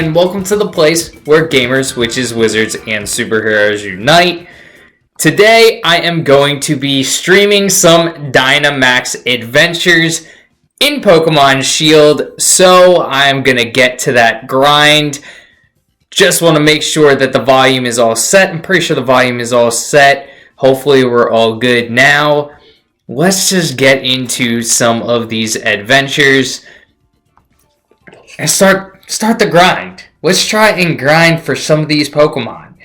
and welcome to the place where gamers, witches, wizards, and superheroes unite. Today, I am going to be streaming some Dynamax Adventures in Pokemon Shield, so I'm going to get to that grind. Just want to make sure that the volume is all set. I'm pretty sure the volume is all set. Hopefully, we're all good now. Let's just get into some of these adventures and start the grind. Let's try and grind for some of these Pokemon.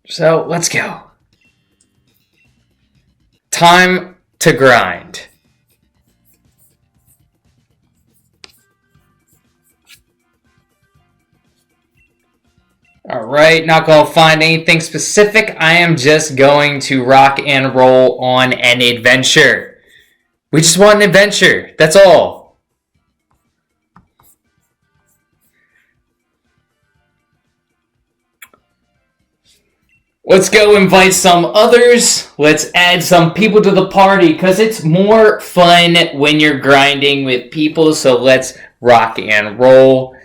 So, let's go. Time to grind. Alright, not going to find anything specific. I am just going to rock and roll on an adventure. We just want an adventure. That's all. Let's go invite some others. Let's add some people to the party because it's more fun when you're grinding with people. So let's rock and roll.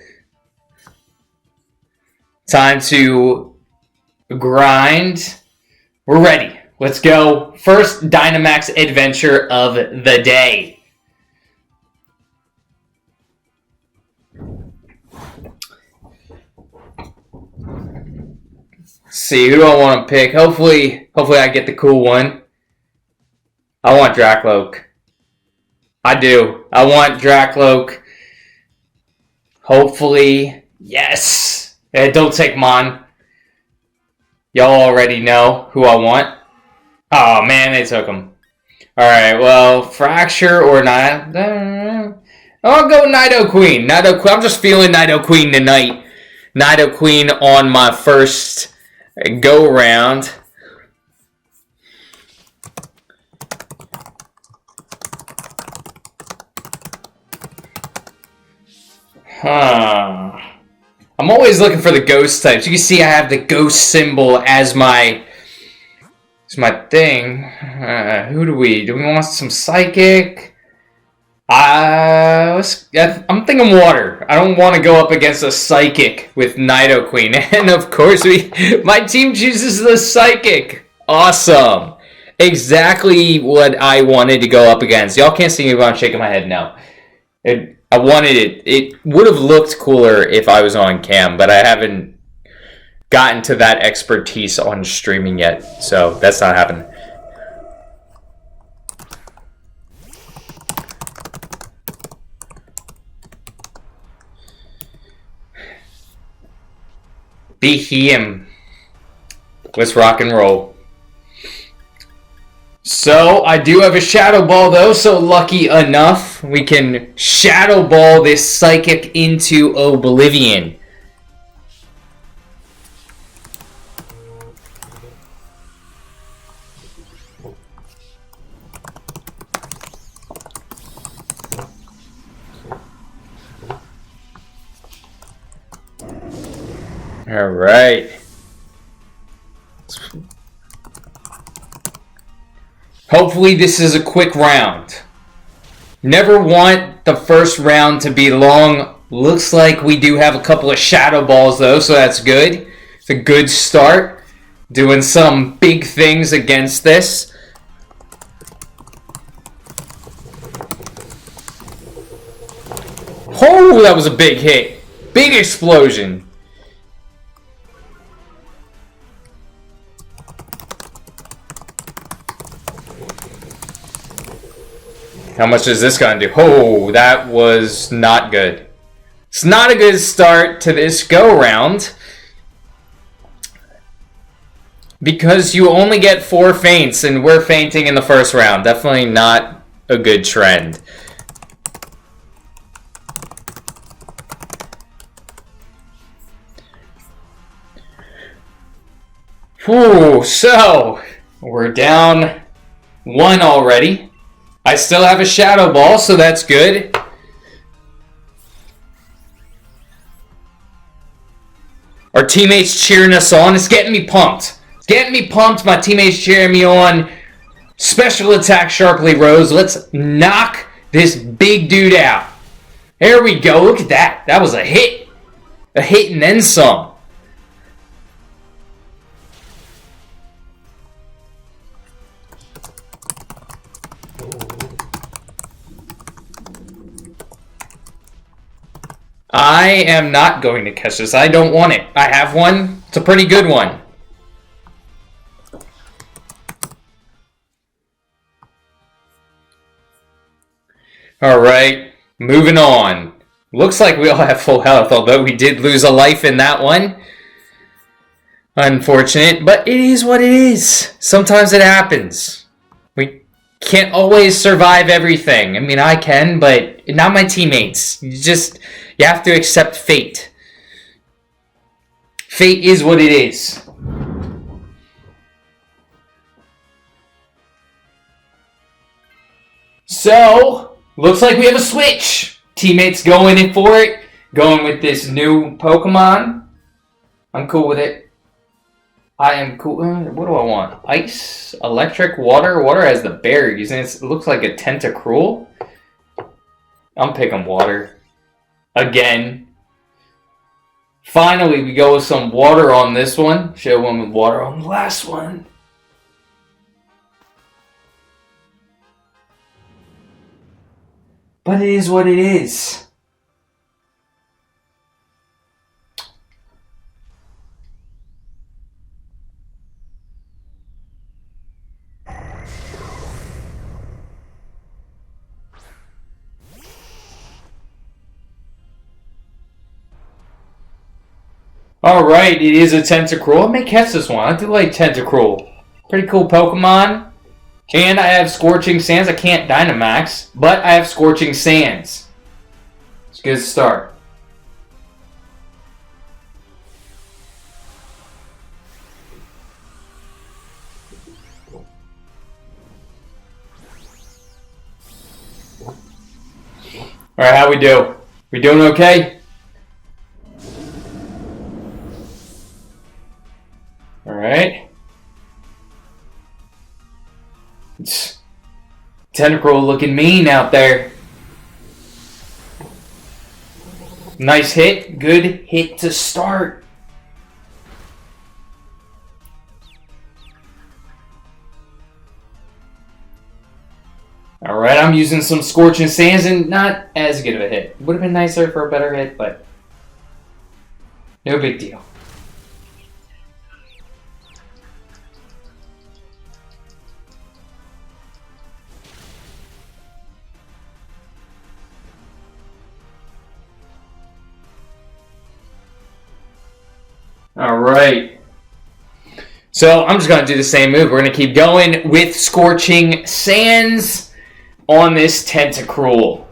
Time to grind. We're ready. Let's go. First Dynamax adventure of the day. Let's see, who do I want to pick? Hopefully I get the cool one. I want Dracloak. I do. I want Dracloak. Hopefully, yes. Don't take Mon. Y'all already know who I want. Oh man, they took him. Alright, well, Fracture or not. I'll go Nidoqueen. I'm just feeling Nidoqueen tonight. Nidoqueen on my first go round. I'm always looking for the ghost types. You can see I have the ghost symbol as my thing. Who do we want some psychic? I'm thinking water. I don't want to go up against a psychic with Nidoqueen. And of course my team chooses the psychic. Awesome. Exactly what I wanted to go up against. Y'all can't see me, but I'm shaking my head now. I wanted it. It would have looked cooler if I was on cam, but I haven't gotten to that expertise on streaming yet, so that's not happening. Be him. Let's rock and roll. So, I do have a Shadow Ball though, so lucky enough, we can Shadow Ball this Psychic into Oblivion. Alright. Hopefully this is a quick round. Never want the first round to be long. Looks like we do have a couple of Shadow Balls though, so that's good. It's a good start. Doing some big things against this. Oh, that was a big hit. Big explosion. How much is this gonna do? Oh, that was not good. It's not a good start to this go-round. Because you only get 4 feints, and we're fainting in the first round. Definitely not a good trend. Whew, so we're down 1 already. I still have a Shadow Ball, so that's good. Our teammates cheering us on. It's getting me pumped. It's getting me pumped. My teammates cheering me on. Special attack sharply rose. Let's knock this big dude out. There we go. Look at that. That was a hit. A hit and then some. I am not going to catch this. I don't want it. I have one. It's a pretty good one. Alright, moving on. Looks like we all have full health, although we did lose a life in that one. Unfortunate, but it is what it is. Sometimes it happens. We can't always survive everything. I mean, I can, but not my teammates. You have to accept fate. Fate is what it is. So, looks like we have a switch. Teammates going in for it. Going with this new Pokemon. I'm cool with it. I am cool. What do I want? Ice, electric, water. Water has the berries, and it looks like a Tentacruel. I'm picking water. Again. Finally, we go with some water on this one. Should have went with water on the last one. But it is what it is. Alright, it is a Tentacruel. I may catch this one. I do like Tentacruel. Pretty cool Pokemon. And I have Scorching Sands. I can't Dynamax, but I have Scorching Sands. It's a good start. Alright, how we do? We doing okay? Alright. Tentacruel looking mean out there. Nice hit. Good hit to start. Alright, I'm using some Scorching Sands and not as good of a hit. Would have been nicer for a better hit, but no big deal. Alright. So I'm just going to do the same move. We're going to keep going with Scorching Sands on this Tentacruel.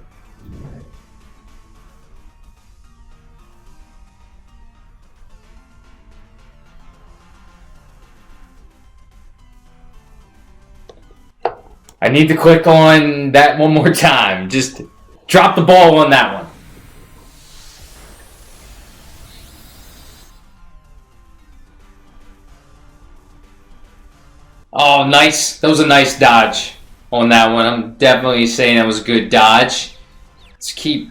I need to click on that one more time. Just drop the ball on that one. Oh, nice. That was a nice dodge on that one. I'm definitely saying that was a good dodge. Let's keep...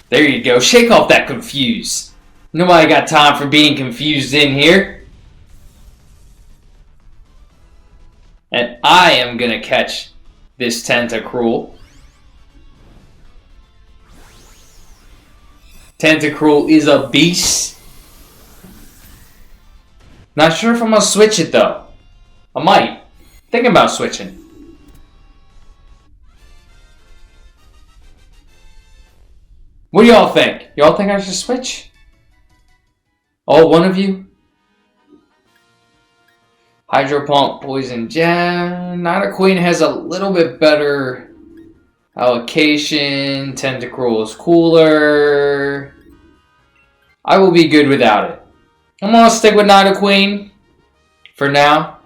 There you go. Shake off that confused. Nobody got time for being confused in here. And I am going to catch this Tentacruel. Tentacruel is a beast. Not sure if I'm going to switch it, though. I might. Thinking about switching. What do y'all think? Y'all think I should switch? All one of you? Hydro Pump, Poison Jab. Nidoqueen has a little bit better allocation. Tentacruel is cooler. I will be good without it. I'm going to stick with Nidoqueen for now.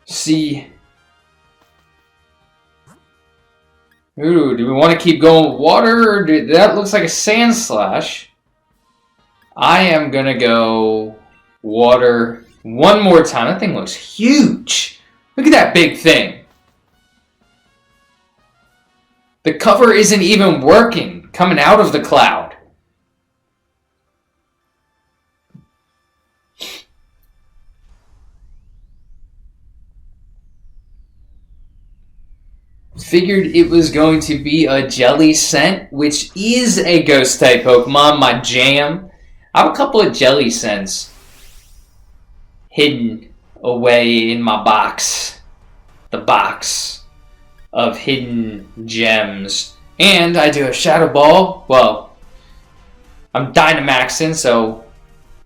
See. Ooh, do we want to keep going with water? Or that looks like a Sand Slash. I am going to go water one more time. That thing looks huge. Look at that big thing. The cover isn't even working coming out of the cloud. Figured it was going to be a jelly scent, which is a ghost type Pokemon, my jam. I have a couple of jelly scents hidden away in my box. The box of hidden gems. And I do a Shadow Ball. Well, I'm Dynamaxing, so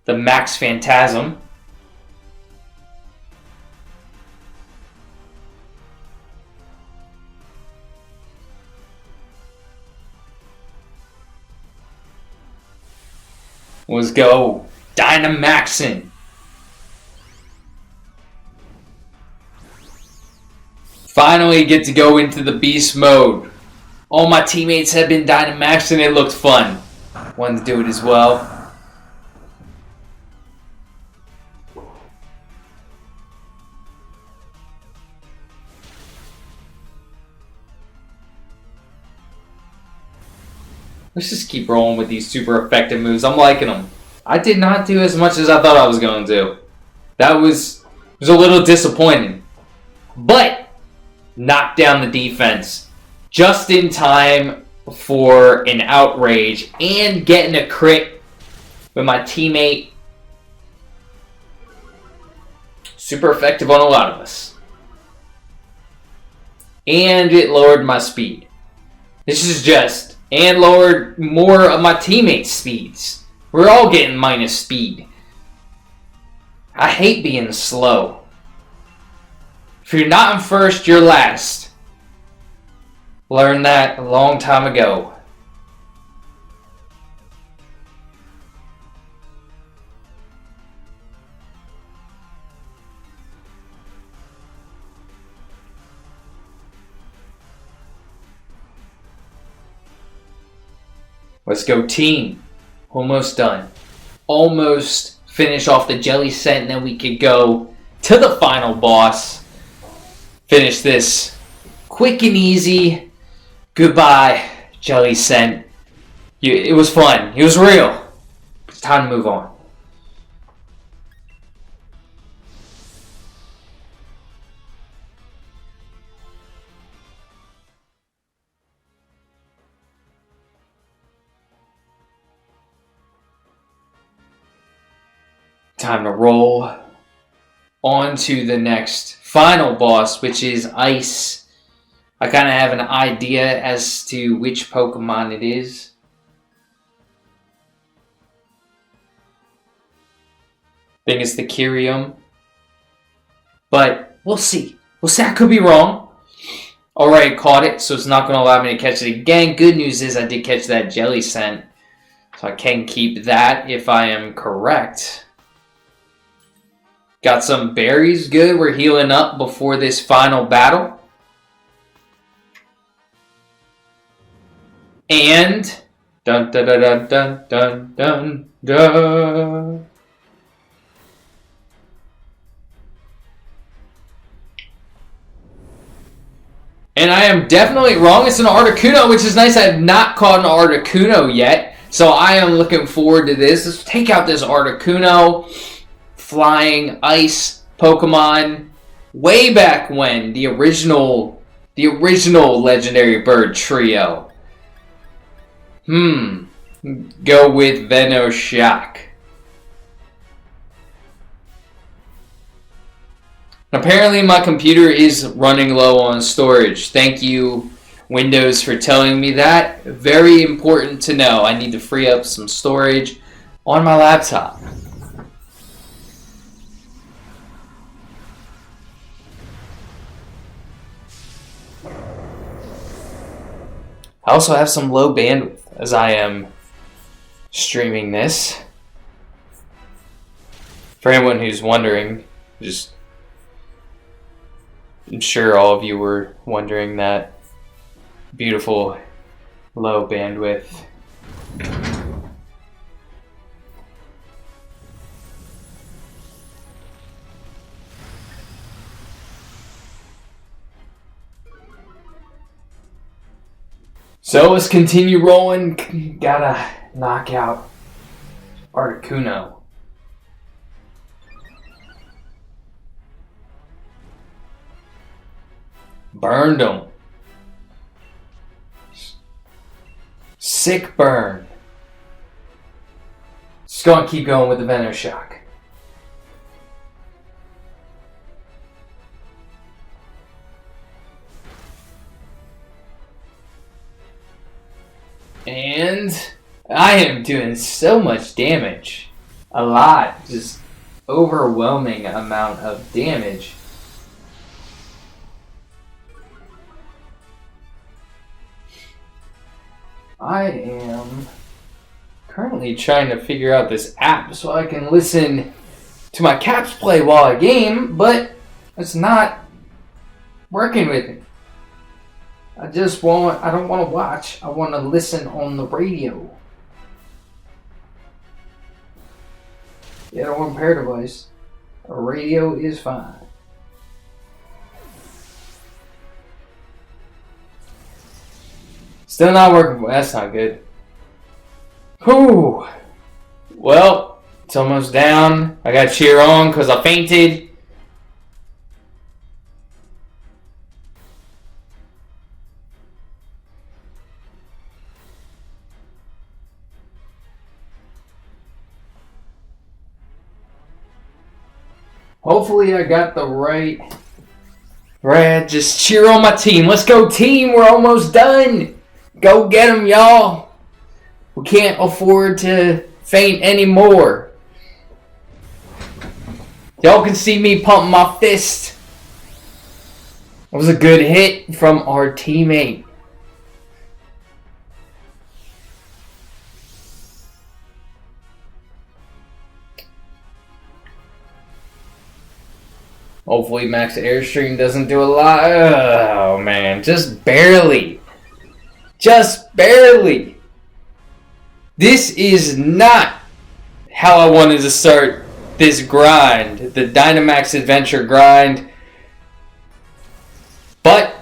the Max Phantasm. Let's go Dynamaxing. Finally get to go into the beast mode. All my teammates have been Dynamaxing. It looked fun. Wanted to do it as well. Let's just keep rolling with these super effective moves. I'm liking them. I did not do as much as I thought I was going to. That was a little disappointing. But knocked down the defense just in time for an outrage and getting a crit with my teammate. Super effective on a lot of us. And it lowered my speed. This is just... And lowered more of my teammates' speeds. We're all getting minus speed. I hate being slow. If you're not in first, you're last. Learned that a long time ago. Let's go team. Almost done. Almost finish off the jelly scent and then we could go to the final boss. Finish this quick and easy. Goodbye, jelly scent. It was fun. It was real. It's time to move on. Time to roll on to the next final boss, which is Ice. I kind of have an idea as to which Pokemon it is. I think it's the Kyrium. But we'll see. We'll see. I could be wrong. Alright, caught it, so it's not going to allow me to catch it again. Good news is I did catch that jelly scent. So I can keep that if I am correct. Got some berries, good. We're healing up before this final battle. And dun dun dun dun dun dun dun. And I am definitely wrong. It's an Articuno, which is nice. I have not caught an Articuno yet, so I am looking forward to this. Let's take out this Articuno. Flying ice Pokemon way back when, the original legendary bird trio. Go with Venoshock. Apparently my computer is running low on storage. Thank you, Windows, for telling me that. Very important to know. I need to free up some storage on my laptop. I also have some low bandwidth as I am streaming this. For anyone who's wondering, I'm sure all of you were wondering that. Beautiful low bandwidth. So let's continue rolling. Gotta knock out Articuno. Burned him. Sick burn. Just gonna keep going with the Venoshock. And I am doing so much damage. A lot. Just overwhelming amount of damage. I am currently trying to figure out this app so I can listen to my Caps play while I game, but it's not working with me. I don't want to watch. I want to listen on the radio. Yeah, I don't want a pair device. A radio is fine. Still not working. That's not good. Whew. Well, it's almost down. I got to cheer on because I fainted. Hopefully I got the right. Just cheer on my team. Let's go, team. We're almost done. Go get them, y'all. We can't afford to faint anymore. Y'all can see me pumping my fist. That was a good hit from our teammate. Hopefully Max Airstream doesn't do a lot. Oh, man. Just barely. Just barely. This is not how I wanted to start this grind. The Dynamax Adventure grind. But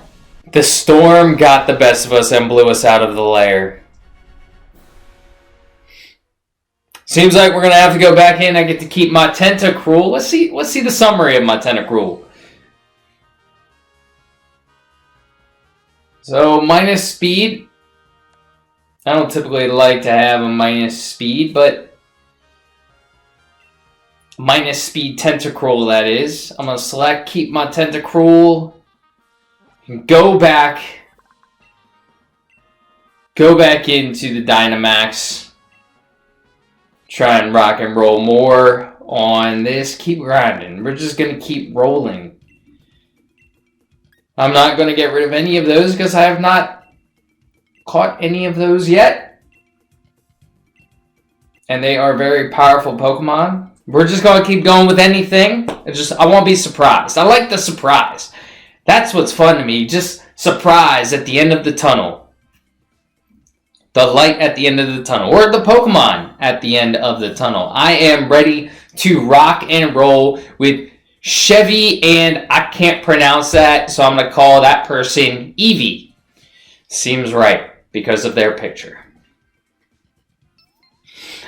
the storm got the best of us and blew us out of the lair. Seems like we're going to have to go back in. I get to keep my Tentacruel. Let's see the summary of my Tentacruel. So, minus speed. I don't typically like to have a minus speed, but minus speed Tentacruel, that is. I'm going to select keep my Tentacruel. Go back into the Dynamax. Try and rock and roll more on this. Keep grinding. We're just going to keep rolling. I'm not going to get rid of any of those because I have not caught any of those yet. And they are very powerful Pokemon. We're just going to keep going with anything. I want to be surprised. I like the surprise. That's what's fun to me. Just surprise at the end of the tunnel. The light at the end of the tunnel. Or the Pokemon at the end of the tunnel. I am ready to rock and roll with Chevy, and I can't pronounce that, so I'm going to call that person Eevee. Seems right because of their picture.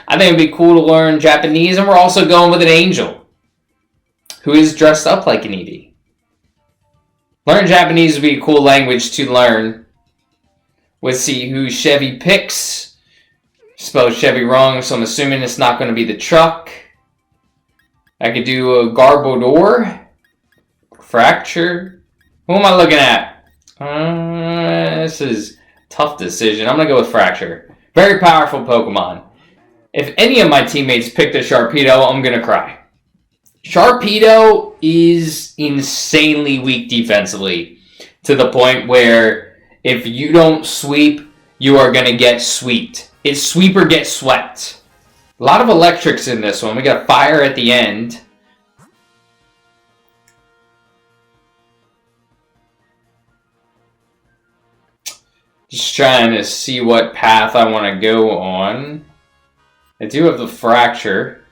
I think it'd be cool to learn Japanese, and we're also going with an Angel who is dressed up like an Eevee. Learn Japanese would be a cool language to learn. Let's see who Chevy picks. Spelled Chevy wrong, so I'm assuming it's not going to be the truck. I could do a Garbodor. Fracture. Who am I looking at? This is a tough decision. I'm going to go with Fracture. Very powerful Pokemon. If any of my teammates picked a Sharpedo, I'm going to cry. Sharpedo is insanely weak defensively. To the point where if you don't sweep, you are going to get sweeped. It's sweep or get swept. A lot of electrics in this one. We got fire at the end. Just trying to see what path I want to go on. I do have the Fracture.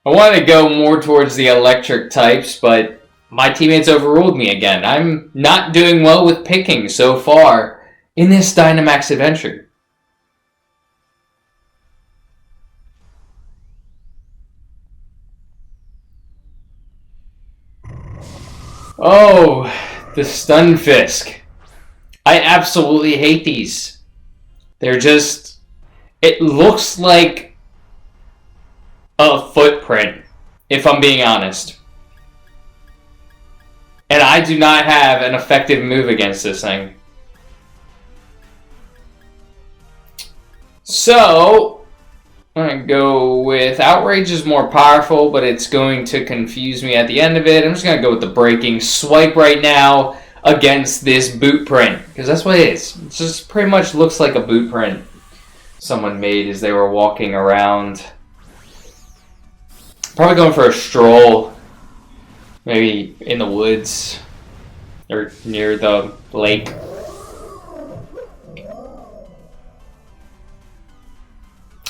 I want to go more towards the electric types, but my teammates overruled me again. I'm not doing well with picking so far in this Dynamax adventure. Oh, the Stunfisk. I absolutely hate these. They're just... It looks like a footprint, if I'm being honest. And I do not have an effective move against this thing. So, I'm going to go with Outrage is more powerful, but it's going to confuse me at the end of it. I'm just going to go with the Breaking Swipe right now against this boot print, because that's what it is. It just pretty much looks like a boot print someone made as they were walking around. Probably going for a stroll, maybe in the woods or near the lake.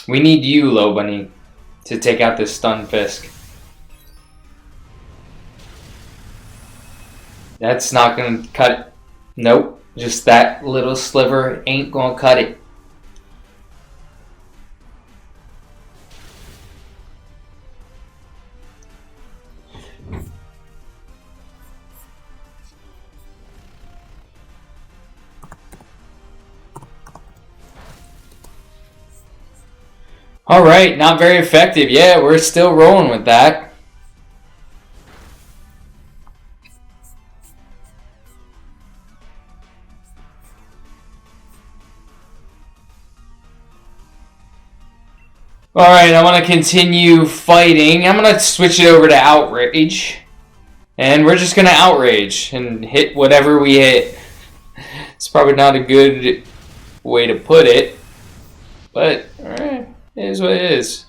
We need you, Low Bunny, to take out this Stunfisk. That's not going to cut it. Nope. Just that little sliver ain't going to cut it. Alright, not very effective. Yeah, we're still rolling with that. Alright, I want to continue fighting. I'm going to switch it over to Outrage. And we're just going to Outrage and hit whatever we hit. It's probably not a good way to put it. But, alright. It is what it is.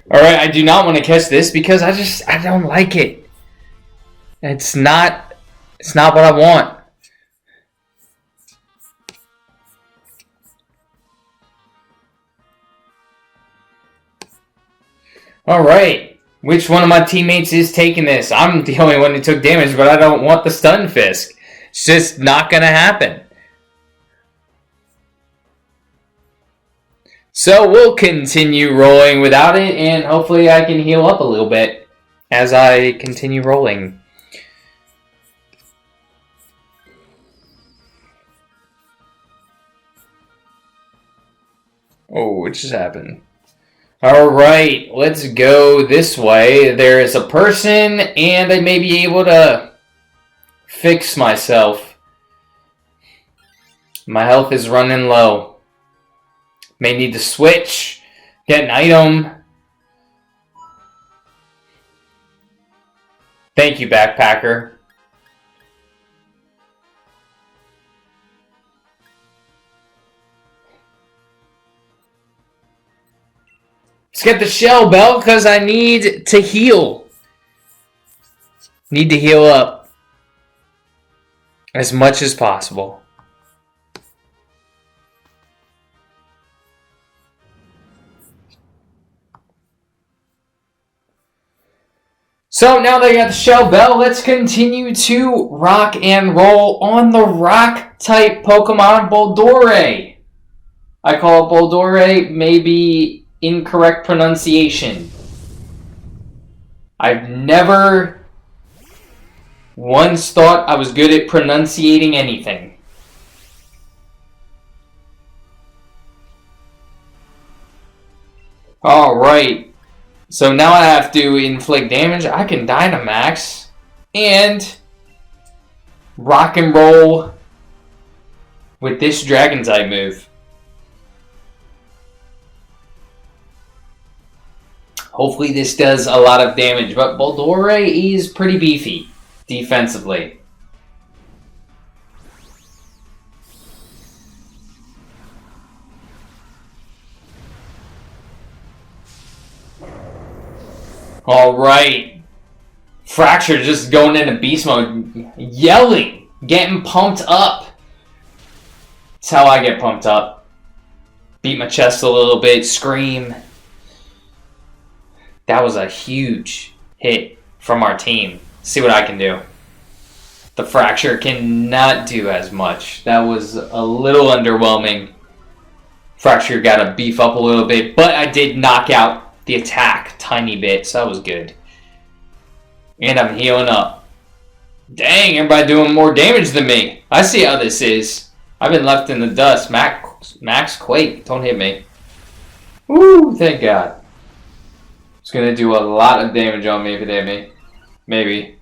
Alright, I do not want to catch this because I don't like it. It's not what I want. Alright, which one of my teammates is taking this? I'm the only one who took damage, but I don't want the Stunfisk. It's just not going to happen. So we'll continue rolling without it, and hopefully I can heal up a little bit as I continue rolling. Oh, what just happened? Alright, let's go this way. There is a person, and I may be able to fix myself. My health is running low. May need to switch, get an item. Thank you, Backpacker. Let's get the Shell Bell because I need to heal. Need to heal up as much as possible. So now that I got the Shell Bell, let's continue to rock and roll on the rock type Pokemon Boldore. I call it Boldore, maybe incorrect pronunciation. I've never once thought I was good at pronunciating anything. Alright. So now I have to inflict damage. I can Dynamax and rock and roll with this Dragon type move. Hopefully this does a lot of damage, but Boldore is pretty beefy defensively. Alright. Fracture just going into beast mode. Yelling. Getting pumped up. That's how I get pumped up. Beat my chest a little bit. Scream. That was a huge hit from our team. See what I can do. The Fracture cannot do as much. That was a little underwhelming. Fracture got to beef up a little bit, but I did knock out the attack a tiny bit, so that was good. And I'm healing up. Dang, everybody doing more damage than me. I see how this is. I've been left in the dust. Max Quake, don't hit me. Woo, thank God. It's going to do a lot of damage on me if it hit me. Maybe.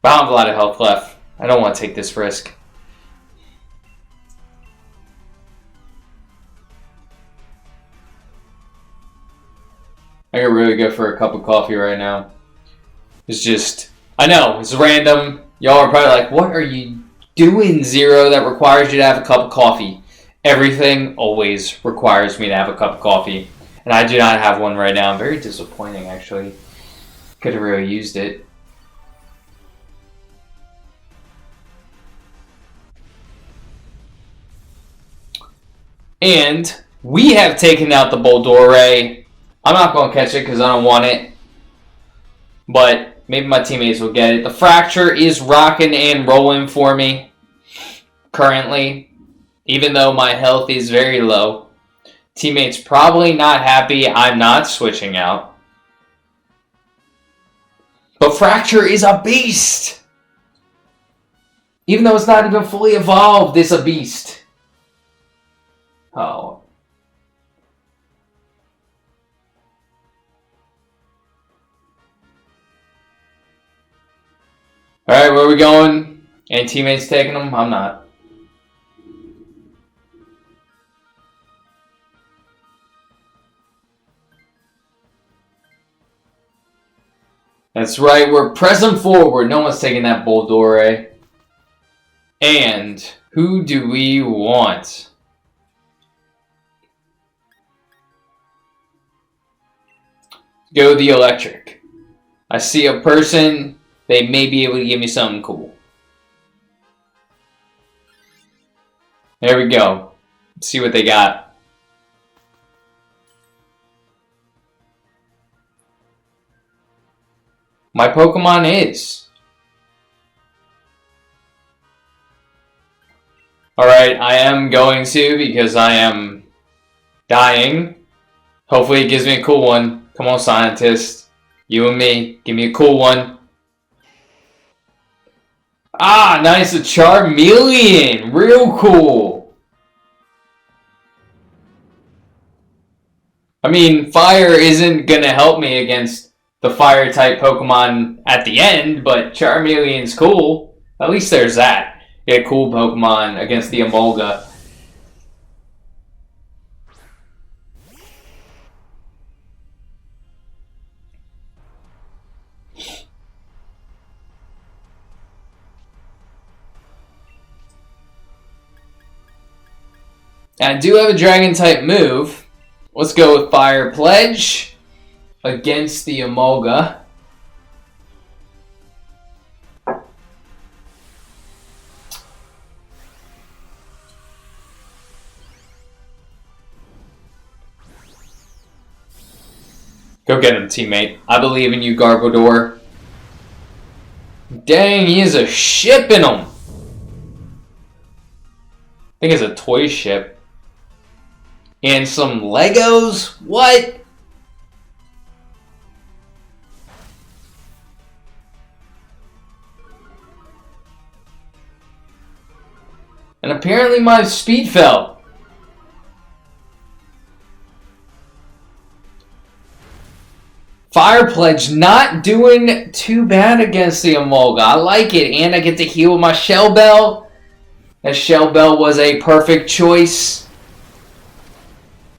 But I don't have a lot of health left. I don't want to take this risk. I could really go for a cup of coffee right now. It's just, I know, it's random. Y'all are probably like, what are you doing, Zero, that requires you to have a cup of coffee? Everything always requires me to have a cup of coffee. And I do not have one right now. I'm very disappointing, actually. Could have really used it. And we have taken out the Boldore. I'm not going to catch it because I don't want it. But maybe my teammates will get it. The Fracture is rocking and rolling for me currently. Even though my health is very low. Teammates probably not happy I'm not switching out. But Fracture is a beast. Even though it's not even fully evolved, it's a beast. Oh. Alright, where are we going? Any teammates taking them? I'm not. That's right, we're pressing forward. No one's taking that Boldore. And who do we want? Go the electric. I see a person, they may be able to give me something cool. There we go. Let's see what they got. My Pokemon is. Alright, I am going to because I am dying. Hopefully it gives me a cool one. Come on, scientist. You and me. Give me a cool one. Ah, nice. A Charmeleon. Real cool. I mean, fire isn't going to help me against the fire-type Pokemon at the end, but Charmeleon's cool. At least there's that. Get a cool Pokemon against the Emolga. I do have a Dragon-type move. Let's go with Fire Pledge against the Emolga. Go get him, teammate. I believe in you, Garbodor. Dang, he is a ship in him. I think it's a toy ship. And some Legos? What? And apparently my speed fell. Fire Pledge not doing too bad against the Emolga. I like it. And I get to heal with my Shell Bell. That Shell Bell was a perfect choice.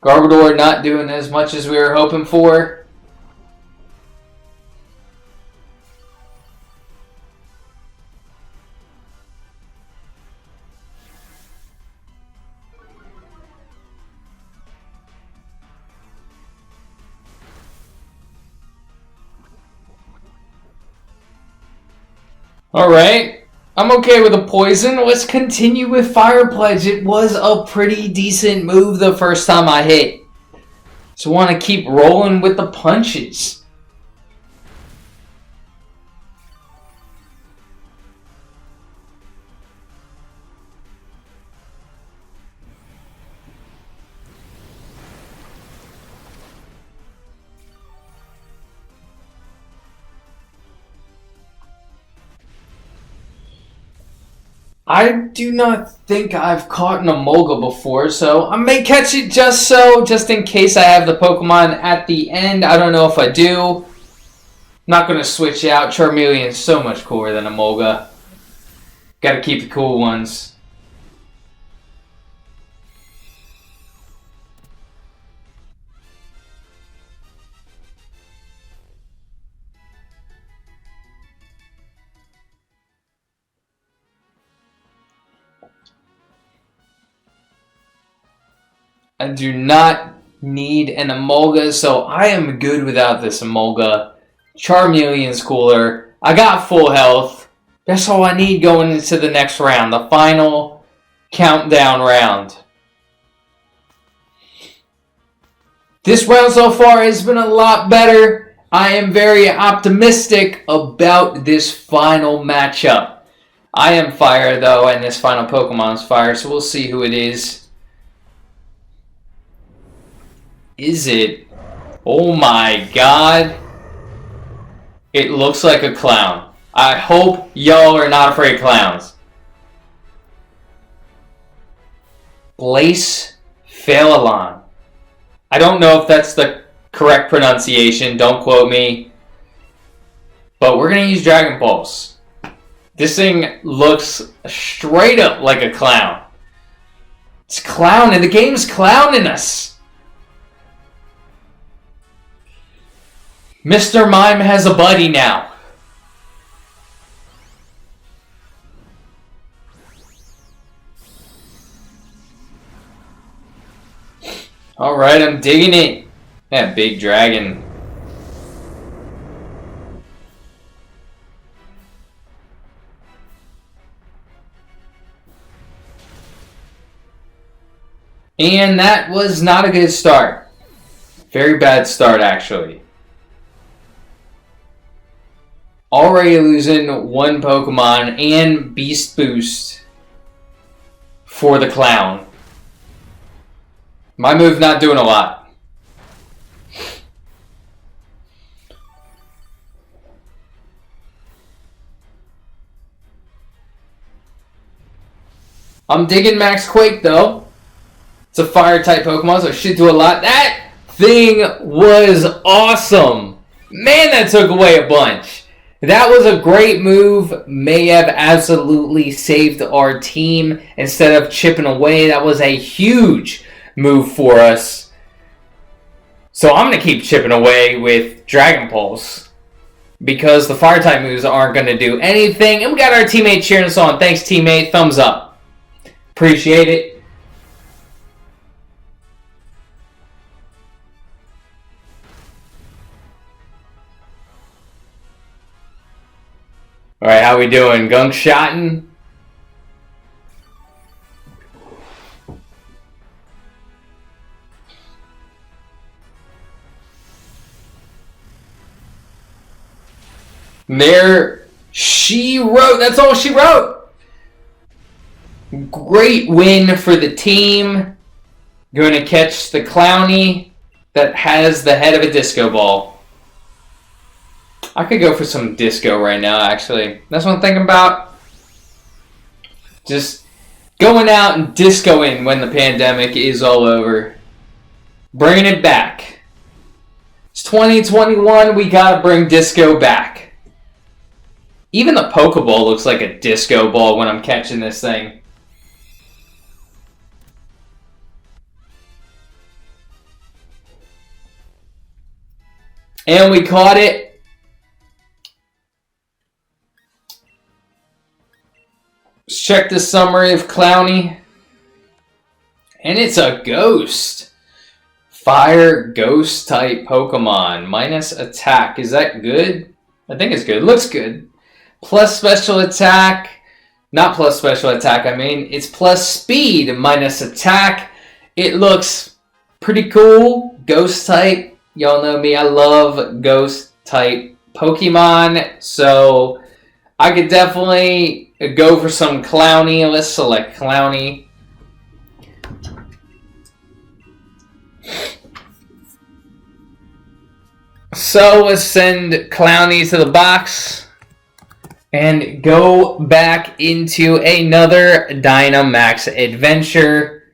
Garbodor not doing as much as we were hoping for. Alright. I'm okay with a poison. Let's continue with Fire Pledge. It was a pretty decent move the first time I hit. So want to keep rolling with the punches. I do not think I've caught an Emolga before, so I may catch it just in case I have the Pokemon at the end. I don't know if I do. Not going to switch out. Charmeleon is so much cooler than Emolga. Got to keep the cool ones. I do not need an Emolga, so I am good without this Emolga. Charmeleon's cooler. I got full health. That's all I need going into the next round, the final countdown round. This round so far has been a lot better. I am very optimistic about this final matchup. I am fire, though, and this final Pokemon's fire, so we'll see who it is. Is it? Oh my god. It looks like a clown. I hope y'all are not afraid of clowns. Blaze Phalalon. I don't know if that's the correct pronunciation. Don't quote me. But we're going to use Dragon Pulse. This thing looks straight up like a clown. It's clowning. The game's clowning us. Mr. Mime has a buddy now. Alright, I'm digging it. That big dragon. And that was not a good start. Very bad start, actually. Already losing one Pokemon and Beast Boost for the clown. My move not doing a lot. I'm digging Max Quake though. It's a fire type Pokemon, so it should do a lot. That thing was awesome. Man, that took away a bunch. That was a great move. May have absolutely saved our team instead of chipping away. That was a huge move for us. So I'm going to keep chipping away with Dragon Pulse because the fire type moves aren't going to do anything. And we got our teammate cheering us on. Thanks, teammate. Thumbs up. Appreciate it. Alright, how we doing? Gunk shotting? There she wrote. That's all she wrote. Great win for the team. Going to catch the Clowny that has the head of a disco ball. I could go for some disco right now, actually. That's what I'm thinking about. Just going out and discoing when the pandemic is all over. Bringing it back. It's 2021, we gotta bring disco back. Even the Pokeball looks like a disco ball when I'm catching this thing. And we caught it. Let's check the summary of Clowny. And it's a ghost. Fire ghost type Pokemon. Minus attack. Is that good? I think it's good. Looks good. plus special attack. Not plus special attack, I mean. It's plus speed minus attack. It looks pretty cool. Ghost type. Y'all know me. I love ghost type Pokemon. So I could definitely go for some Clowny. Let's select Clowny. So let's send Clowny to the box and go back into another Dynamax adventure.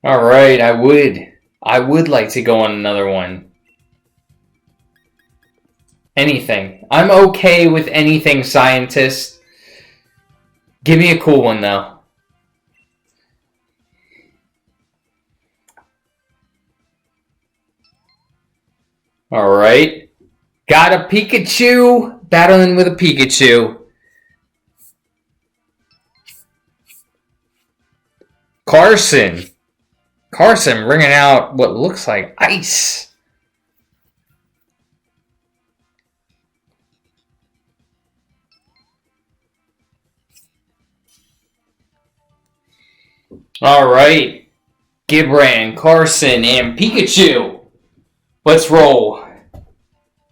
Alright, I would like to go on another one. Anything. I'm okay with anything, scientist. Give me a cool one, though. Alright. Got a Pikachu. Battling with a Pikachu. Carson. Carson bringing out what looks like ice. Alright. Gibran, Carson, and Pikachu. Let's roll.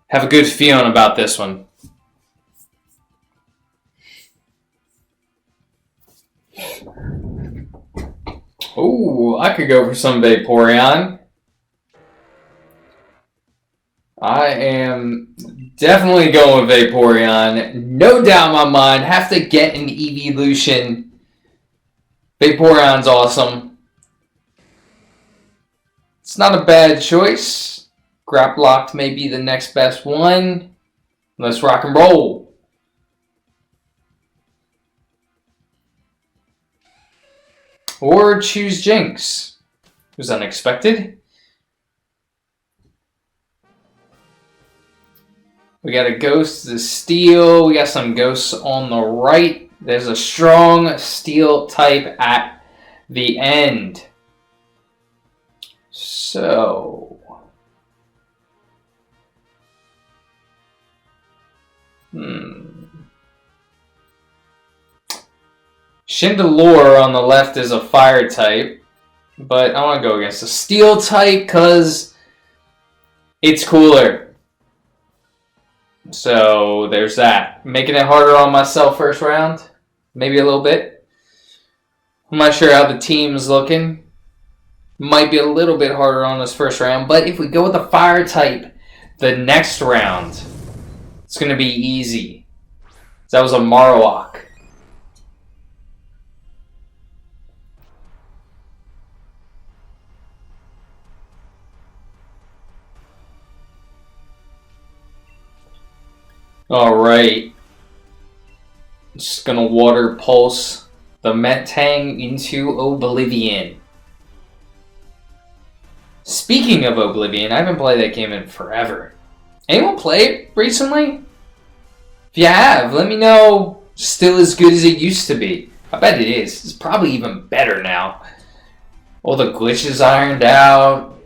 Have a good feeling about this one. Ooh, I could go for some Vaporeon. I am definitely going with Vaporeon. No doubt in my mind. Have to get an evolution. Vaporeon's awesome. It's not a bad choice. Grapploct may be the next best one. Let's rock and roll. Or choose Jinx. It was unexpected. We got a Ghost, a Steel. We got some Ghosts on the right. There's a strong Steel type at the end. So... Chandelure on the left is a fire type, but I want to go against a steel type because it's cooler. So there's that. Making it harder on myself first round, maybe a little bit. I'm not sure how the team's looking. Might be a little bit harder on this first round, but if we go with the fire type, the next round, it's going to be easy. That was a Marowak. Alright. Just going to water pulse the Metang into Oblivion. Speaking of Oblivion, I haven't played that game in forever. Anyone play it recently? If you have, let me know. Still as good as it used to be. I bet it is. It's probably even better now. All the glitches ironed out.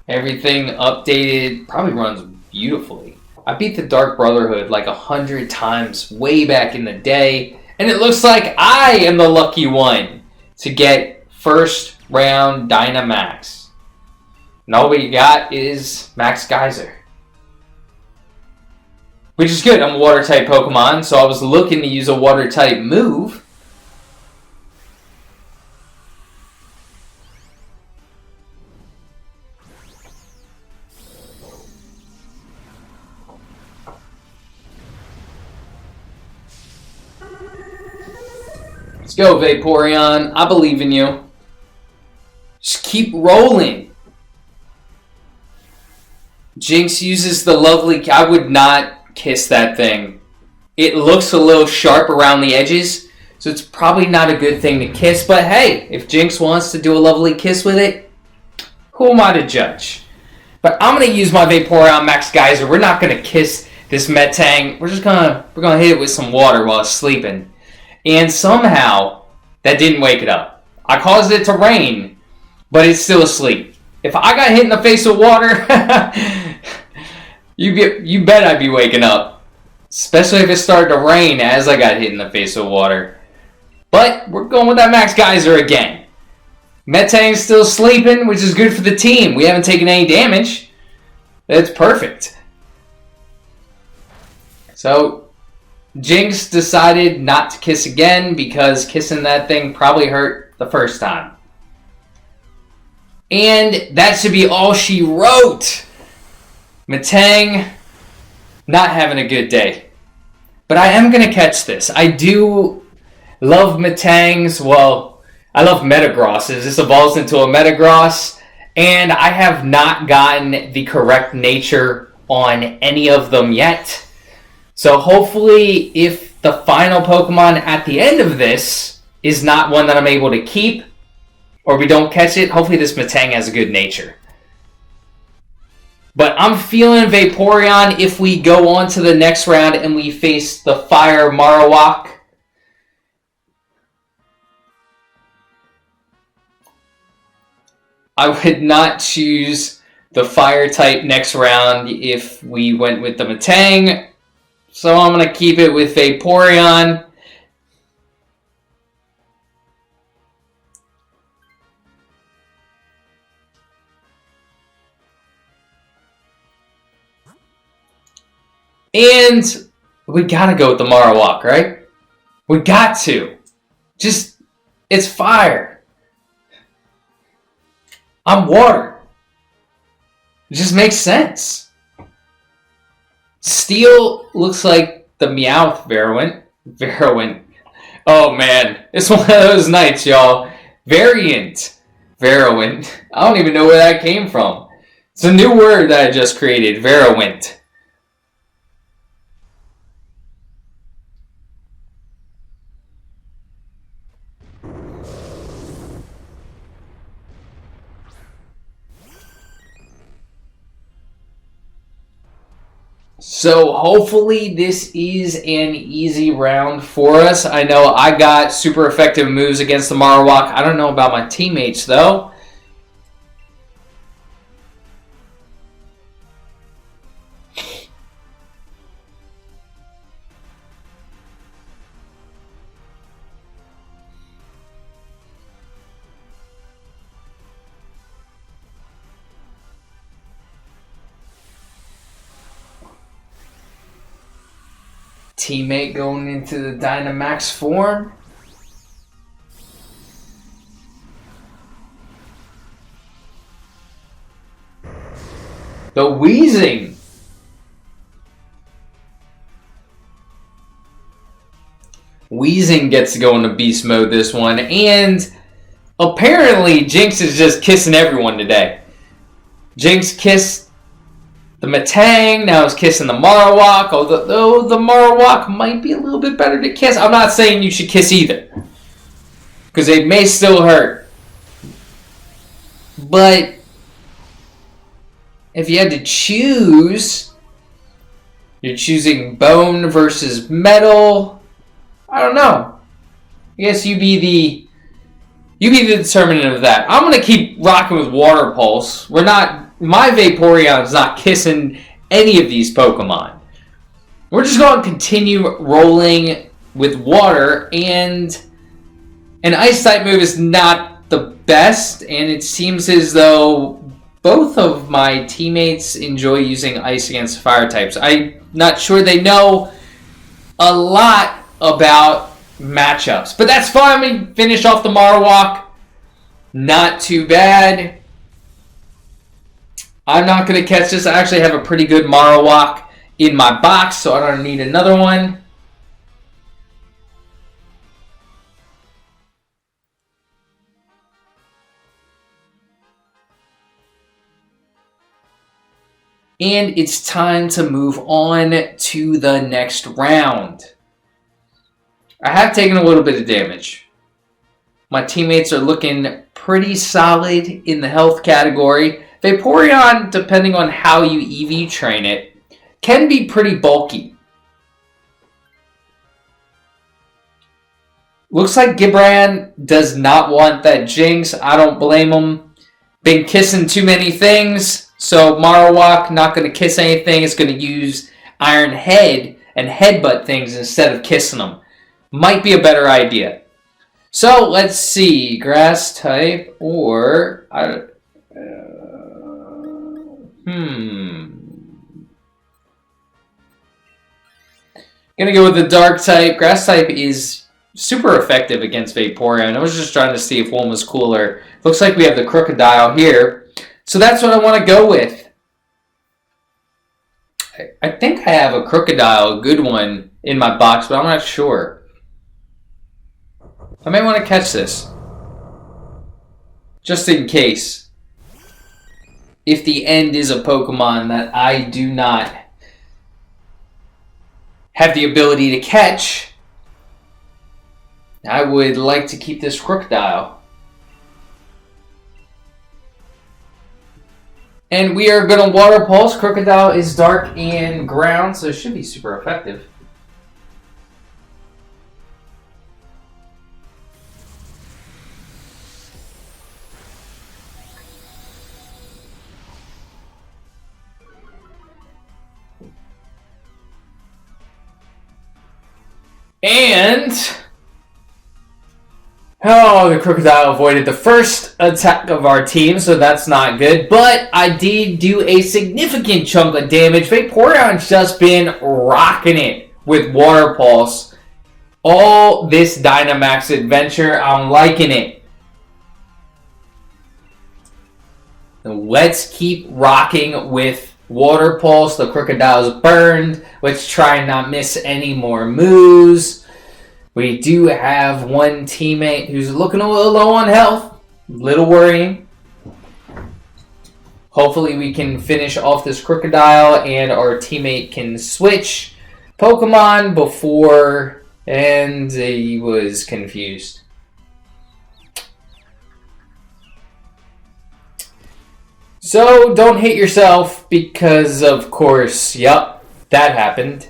Everything updated. Probably runs beautifully. I beat the Dark Brotherhood like 100 times way back in the day. And it looks like I am the lucky one to get first round Dynamax. And all we got is Max Geyser. Which is good. I'm a water-type Pokemon, so I was looking to use a water-type move. Let's go, Vaporeon. I believe in you. Just keep rolling. Jinx uses the lovely... I would not kiss that thing. It looks a little sharp around the edges, so it's probably not a good thing to kiss. But hey, if Jinx wants to do a lovely kiss with it, who am I to judge? But I'm going to use my Vaporeon Max Geyser. We're not going to kiss this Metang. We're gonna hit it with some water while it's sleeping. And somehow, that didn't wake it up. I caused it to rain, but it's still asleep. If I got hit in the face with water, you bet I'd be waking up. Especially if it started to rain as I got hit in the face with water. But we're going with that Max Geyser again. Metang's still sleeping, which is good for the team. We haven't taken any damage. That's perfect. So, Jinx decided not to kiss again because kissing that thing probably hurt the first time. And that should be all she wrote. Metang, not having a good day. But I am going to catch this. I do love Metang's, well, I love Metagrosses. This evolves into a Metagross. And I have not gotten the correct nature on any of them yet. So hopefully if the final Pokemon at the end of this is not one that I'm able to keep, or we don't catch it, hopefully this Metang has a good nature. But I'm feeling Vaporeon if we go on to the next round and we face the Fire Marowak. I would not choose the Fire type next round if we went with the Metang. So I'm going to keep it with Vaporeon. And we gotta go with the Marowak, right? We got to. Just, it's fire. I'm water. It just makes sense. Steel looks like the Meowth Variant. Oh man, it's one of those nights, y'all. Variant. Variant. I don't even know where that came from. It's a new word that I just created. Variant. So hopefully this is an easy round for us. I know I got super effective moves against the Marowak. I don't know about my teammates though. Teammate going into the Dynamax form. The Wheezing. Wheezing gets to go into beast mode this one. And apparently Jinx is just kissing everyone today. Jinx kissed the Metang, now is kissing the Marowak, although the Marowak might be a little bit better to kiss. I'm not saying you should kiss either, because they may still hurt. But if you had to choose, you're choosing bone versus metal. I don't know. I guess you be the determinant of that. I'm gonna keep rocking with Water Pulse. My Vaporeon's not kissing any of these Pokemon. We're just going to continue rolling with water, and an Ice type move is not the best, and it seems as though both of my teammates enjoy using Ice against Fire types. I'm not sure they know a lot about matchups, but that's fine. We finish off the Marowak. Not too bad. I'm not going to catch this. I actually have a pretty good Marowak in my box, so I don't need another one. And it's time to move on to the next round. I have taken a little bit of damage. My teammates are looking pretty solid in the health category. Vaporeon, depending on how you EV train it, can be pretty bulky. Looks like Gibran does not want that Jinx. I don't blame him. been kissing too many things, so Marowak not going to kiss anything. It's going to use Iron Head and headbutt things instead of kissing them. Might be a better idea. So let's see, grass type or Gonna go with the dark type. Grass type is super effective against Vaporeon. I was just trying to see if one was cooler. Looks like we have the Crocodile here. So that's what I want to go with. I think I have a Crocodile, a good one, in my box, but I'm not sure. I may want to catch this. Just in case. If the end is a Pokemon that I do not have the ability to catch, I would like to keep this Crocodile. And we are going to Water Pulse. Crocodile is dark and ground, so it should be super effective. And the Crocodile avoided the first attack of our team, so that's not good. But I did do a significant chunk of damage. Vaporeon's just been rocking it with Water Pulse. All this Dynamax adventure, I'm liking it. Let's keep rocking with Water Pulse. The Crocodile's burned. Let's try and not miss any more moves. We do have one teammate who's looking a little low on health. A little worrying. Hopefully we can finish off this Crocodile and our teammate can switch Pokemon before, and he was confused. So don't hate yourself because, of course, yep, that happened.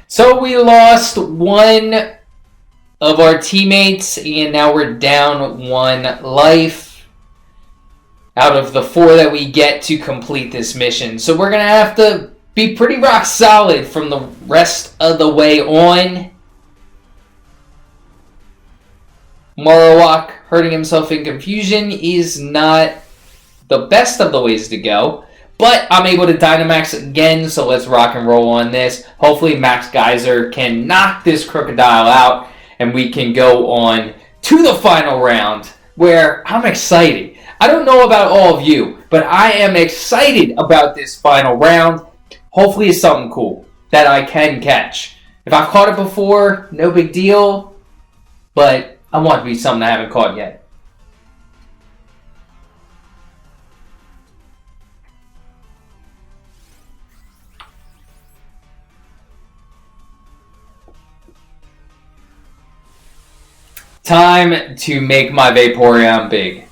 So we lost one of our teammates, and now we're down one life out of the 4 that we get to complete this mission. So we're going to have to be pretty rock solid from the rest of the way on. Marowak hurting himself in confusion is not the best of the ways to go. But I'm able to Dynamax again, so let's rock and roll on this. Hopefully Max Geyser can knock this Crocodile out, and we can go on to the final round, where I'm excited. I don't know about all of you, but I am excited about this final round. Hopefully it's something cool that I can catch. If I've caught it before, no big deal, but I want it to be something I haven't caught yet. Time to make my Vaporeon big.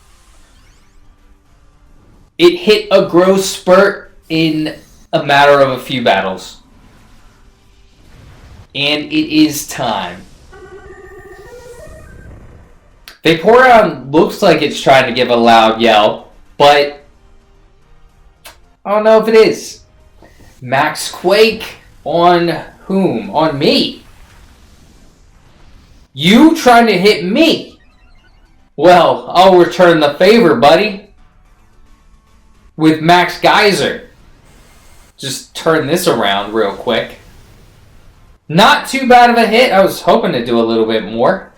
It hit a growth spurt in a matter of a few battles. And it is time. Vaporeon looks like it's trying to give a loud yell, but I don't know if it is. Max Quake on whom? On me. You trying to hit me? Well, I'll return the favor, buddy. With Max Geyser. Just turn this around real quick. Not too bad of a hit. I was hoping to do a little bit more.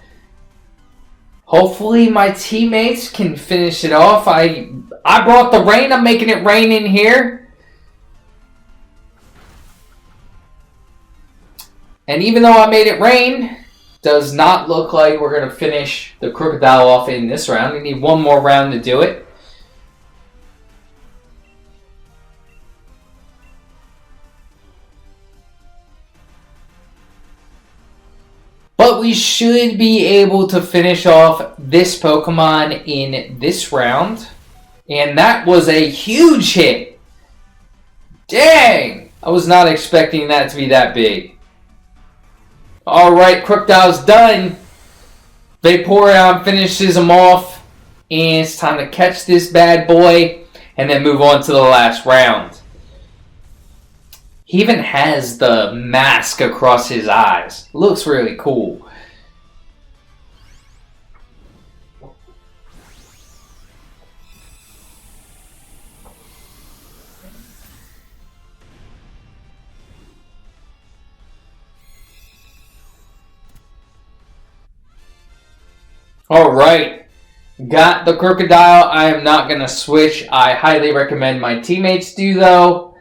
Hopefully my teammates can finish it off. I brought the rain. I'm making it rain in here. And even though I made it rain, does not look like we're going to finish the Crocodile off in this round. We need one more round to do it. But we should be able to finish off this Pokemon in this round. And that was a huge hit. Dang! I was not expecting that to be that big. Alright, Crocodile's done. Vaporeon finishes him off. And it's time to catch this bad boy and then move on to the last round. He even has the mask across his eyes. Looks really cool. Alright, got the crocodile. I am not going to switch. I highly recommend my teammates do though,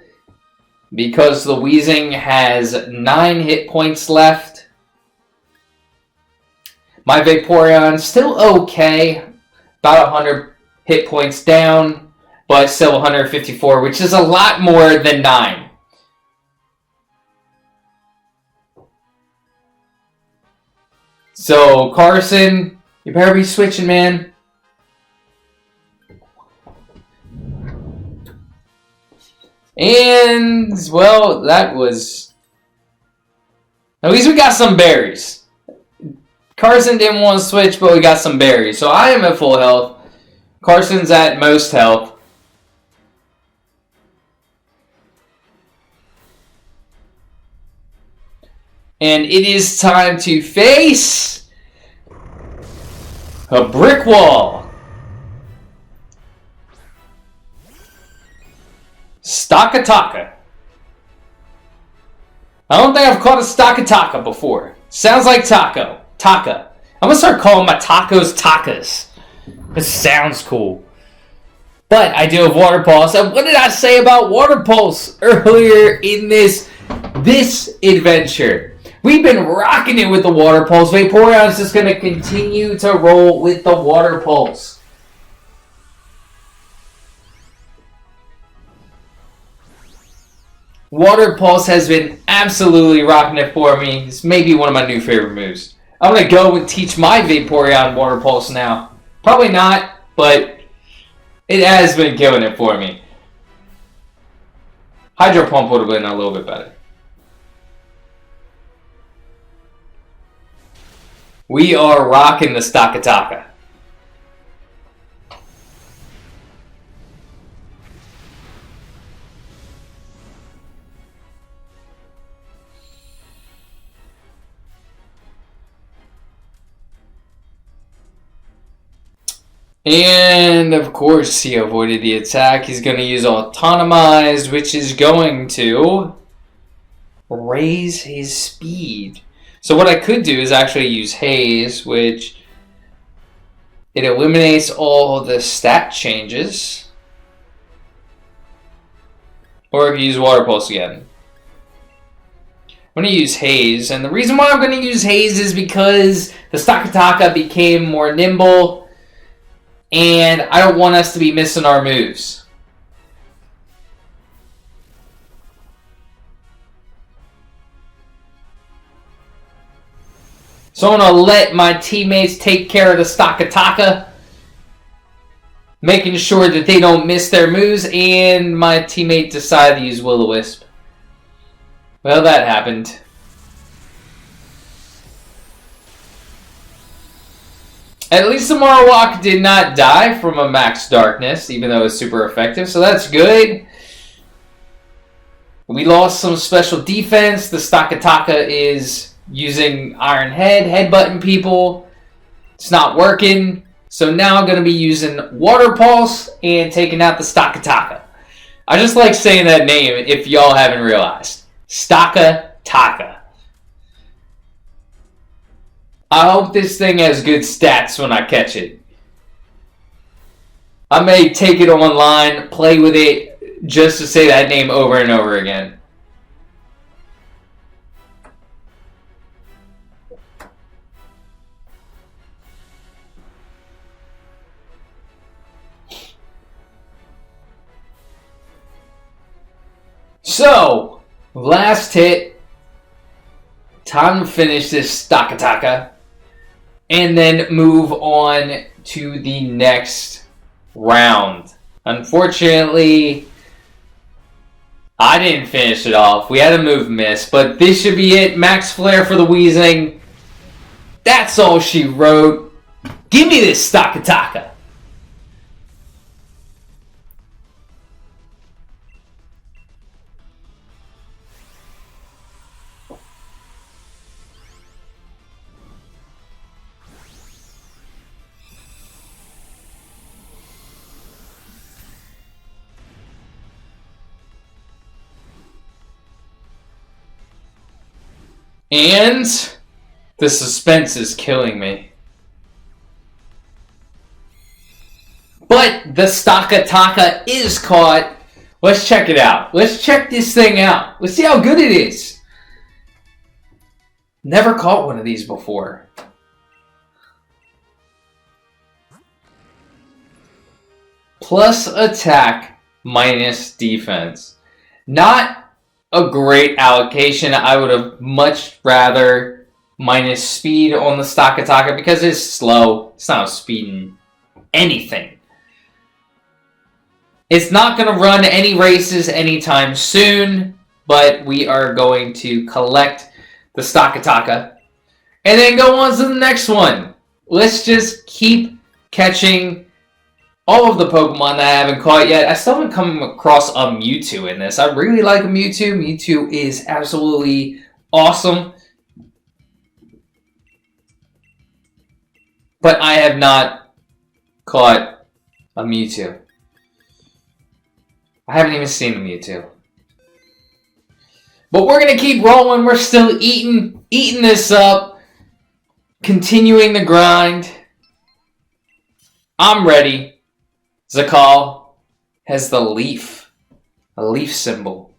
because the Weezing has 9 hit points left. My Vaporeon still okay, about 100 hit points down, but still 154, which is a lot more than 9. So Carson, you better be switching, man. And, well, that was... At least we got some berries. Carson didn't want to switch, but we got some berries. So I am at full health. Carson's at most health. And it is time to face... a brick wall. Stakataka. I don't think I've called a Stakataka before. Sounds like taco. Taka. I'm going to start calling my tacos takas. It sounds cool. But I do have Water Pulse. And what did I say about Water Pulse earlier in this adventure? We've been rocking it with the Water Pulse. Vaporeon is just going to continue to roll with the Water Pulse. Water Pulse has been absolutely rocking it for me. It's maybe one of my new favorite moves. I'm going to go and teach my Vaporeon Water Pulse now. Probably not, but it has been killing it for me. Hydro Pump would have been a little bit better. We are rocking the Stakataka. And of course he avoided the attack. He's going to use Autonomized, which is going to raise his speed. So what I could do is actually use Haze, which it eliminates all the stat changes. Or I could use Water Pulse again. I'm going to use Haze, and the reason why I'm going to use Haze is because the Stakataka became more nimble, and I don't want us to be missing our moves. So I'm going to let my teammates take care of the Stakataka, making sure that they don't miss their moves, and my teammate decided to use Will-O-Wisp. Well, that happened. At least the Marowak did not die from a Max Darkness, even though it was super effective, so that's good. We lost some special defense. The Stakataka is using Iron Head, headbutting people. It's not working. So now I'm going to be using Water Pulse and taking out the Stakataka. I just like saying that name if y'all haven't realized. Stakataka. I hope this thing has good stats when I catch it. I may take it online, play with it, just to say that name over and over again. So, last hit. Time to finish this Stakataka. And then move on to the next round. Unfortunately, I didn't finish it off. We had a move miss, but this should be it. Max Flare for the Weezing. That's all she wrote. Give me this Stakataka. And the suspense is killing me. But the Stakataka is caught. Let's check it out. Let's check this thing out. Let's see how good it is. Never caught one of these before. Plus attack, minus defense. Not a great allocation. I would have much rather minus speed on the Stakataka because it's slow. It's not speeding anything. It's not going to run any races anytime soon, but we are going to collect the Stakataka and then go on to the next one. Let's just keep catching all of the Pokemon that I haven't caught yet. I still haven't come across a Mewtwo in this. I really like a Mewtwo. Mewtwo is absolutely awesome. But I have not caught a Mewtwo. I haven't even seen a Mewtwo. But we're going to keep rolling. We're still eating this up. Continuing the grind. I'm ready. Zakal has the leaf. A leaf symbol.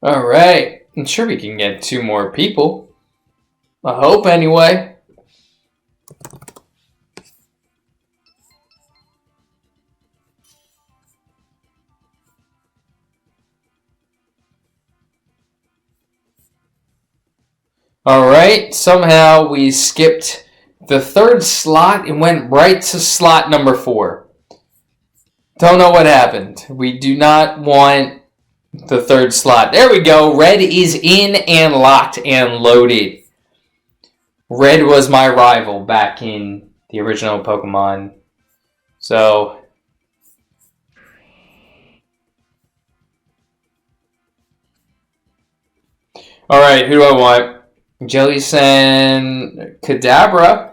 Alright. I'm sure we can get 2 more people. I hope anyway. Alright, somehow we skipped the 3rd slot and went right to slot number 4. Don't know what happened. We do not want the 3rd slot. There we go. Red is in and locked and loaded. Red was my rival back in the original Pokemon. So alright, who do I want? Jellicent, Kadabra.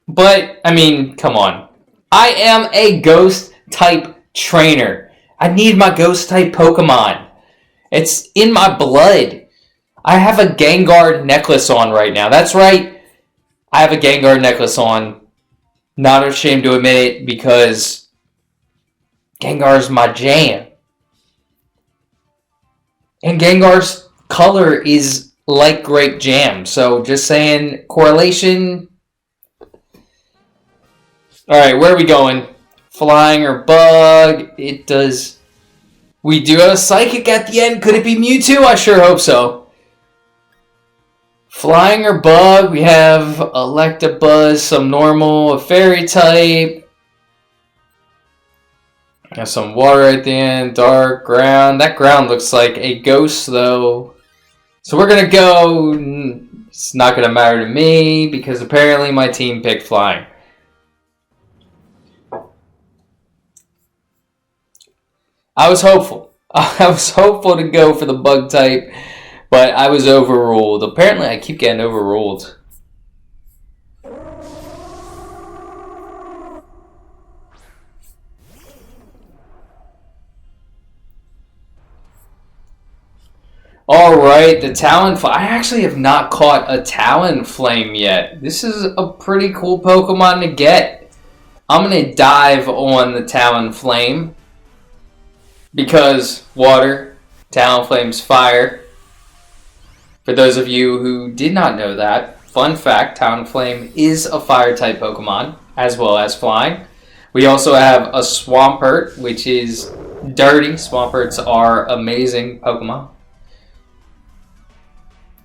But, I mean, come on. I am a ghost type trainer. I need my ghost type Pokemon. It's in my blood. I have a Gengar necklace on right now. That's right. I have a Gengar necklace on. Not ashamed to admit it because Gengar's my jam. And Gengar's color is like grape jam. So just saying, correlation. Alright, where are we going? Flying or bug? It does. We do have a psychic at the end. Could it be Mewtwo? I sure hope so. Flying or bug? We have Electabuzz, some normal, a fairy type. Got some water at the end, dark ground. That ground looks like a ghost though. So we're gonna go. It's not gonna matter to me because apparently my team picked flying. I was hopeful. I was hopeful to go for the bug type, but I was overruled. Apparently I keep getting overruled. Alright, the Talonflame. I actually have not caught a Talonflame yet. This is a pretty cool Pokemon to get. I'm going to dive on the Talonflame. Because water, Talonflame's fire. For those of you who did not know that, fun fact, Talonflame is a fire-type Pokemon, as well as flying. We also have a Swampert, which is dirty. Swamperts are amazing Pokemon.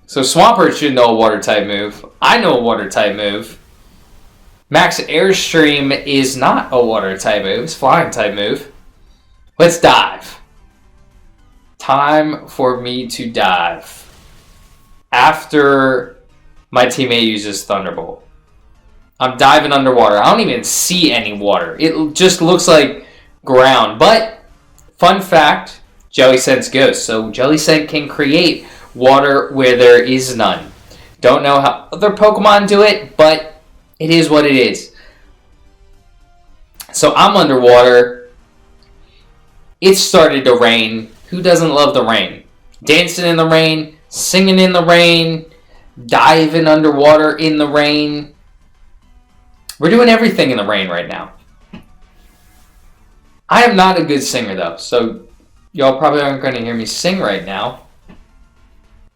So Swampert should know a water-type move. I know a water-type move. Max Airstream is not a water-type move. It's a flying-type move. Let's dive. Time for me to dive. After my teammate uses Thunderbolt. I'm diving underwater. I don't even see any water. It just looks like ground. But, fun fact, Jellicent's Ghost. So Jellicent can create water where there is none. Don't know how other Pokemon do it, but it is what it is. So I'm underwater. It started to rain. Who doesn't love the rain? Dancing in the rain, singing in the rain, diving underwater in the rain. We're doing everything in the rain right now. I am not a good singer though, so y'all probably aren't going to hear me sing right now.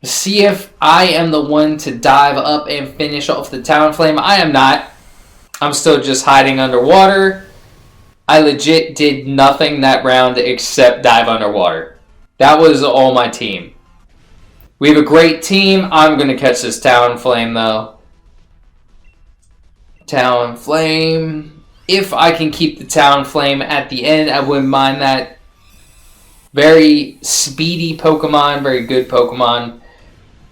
See if I am the one to dive up and finish off the Talonflame. I am not. I'm still just hiding underwater. I legit did nothing that round except dive underwater. That was all my team. We have a great team. I'm going to catch this Talonflame though. Talonflame. If I can keep the Talonflame at the end, I wouldn't mind that. Very speedy Pokemon, very good Pokemon.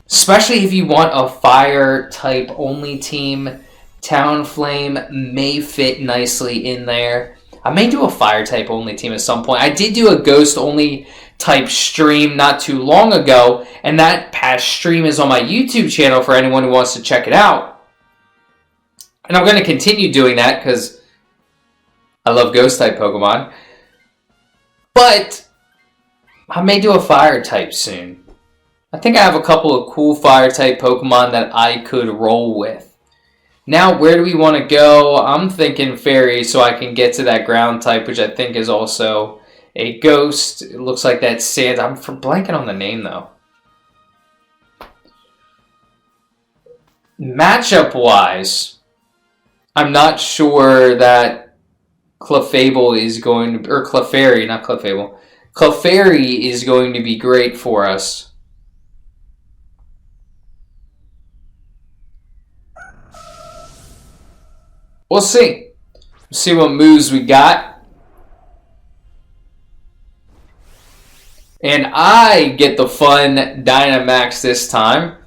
Especially if you want a fire type only team, Talonflame may fit nicely in there. I may do a fire type only team at some point. I did do a ghost only type stream not too long ago, and that past stream is on my YouTube channel for anyone who wants to check it out. And I'm going to continue doing that because I love ghost type Pokemon. But I may do a fire type soon. I think I have a couple of cool fire type Pokemon that I could roll with. Now, where do we want to go? I'm thinking Fairy so I can get to that ground type, which I think is also a ghost. It looks like that's Sand. I'm blanking on the name, though. Matchup-wise, I'm not sure that Clefable is going to... Or Clefairy, not Clefable. Clefairy is going to be great for us. We'll see. We'll see what moves we got. And I get the fun Dynamax this time.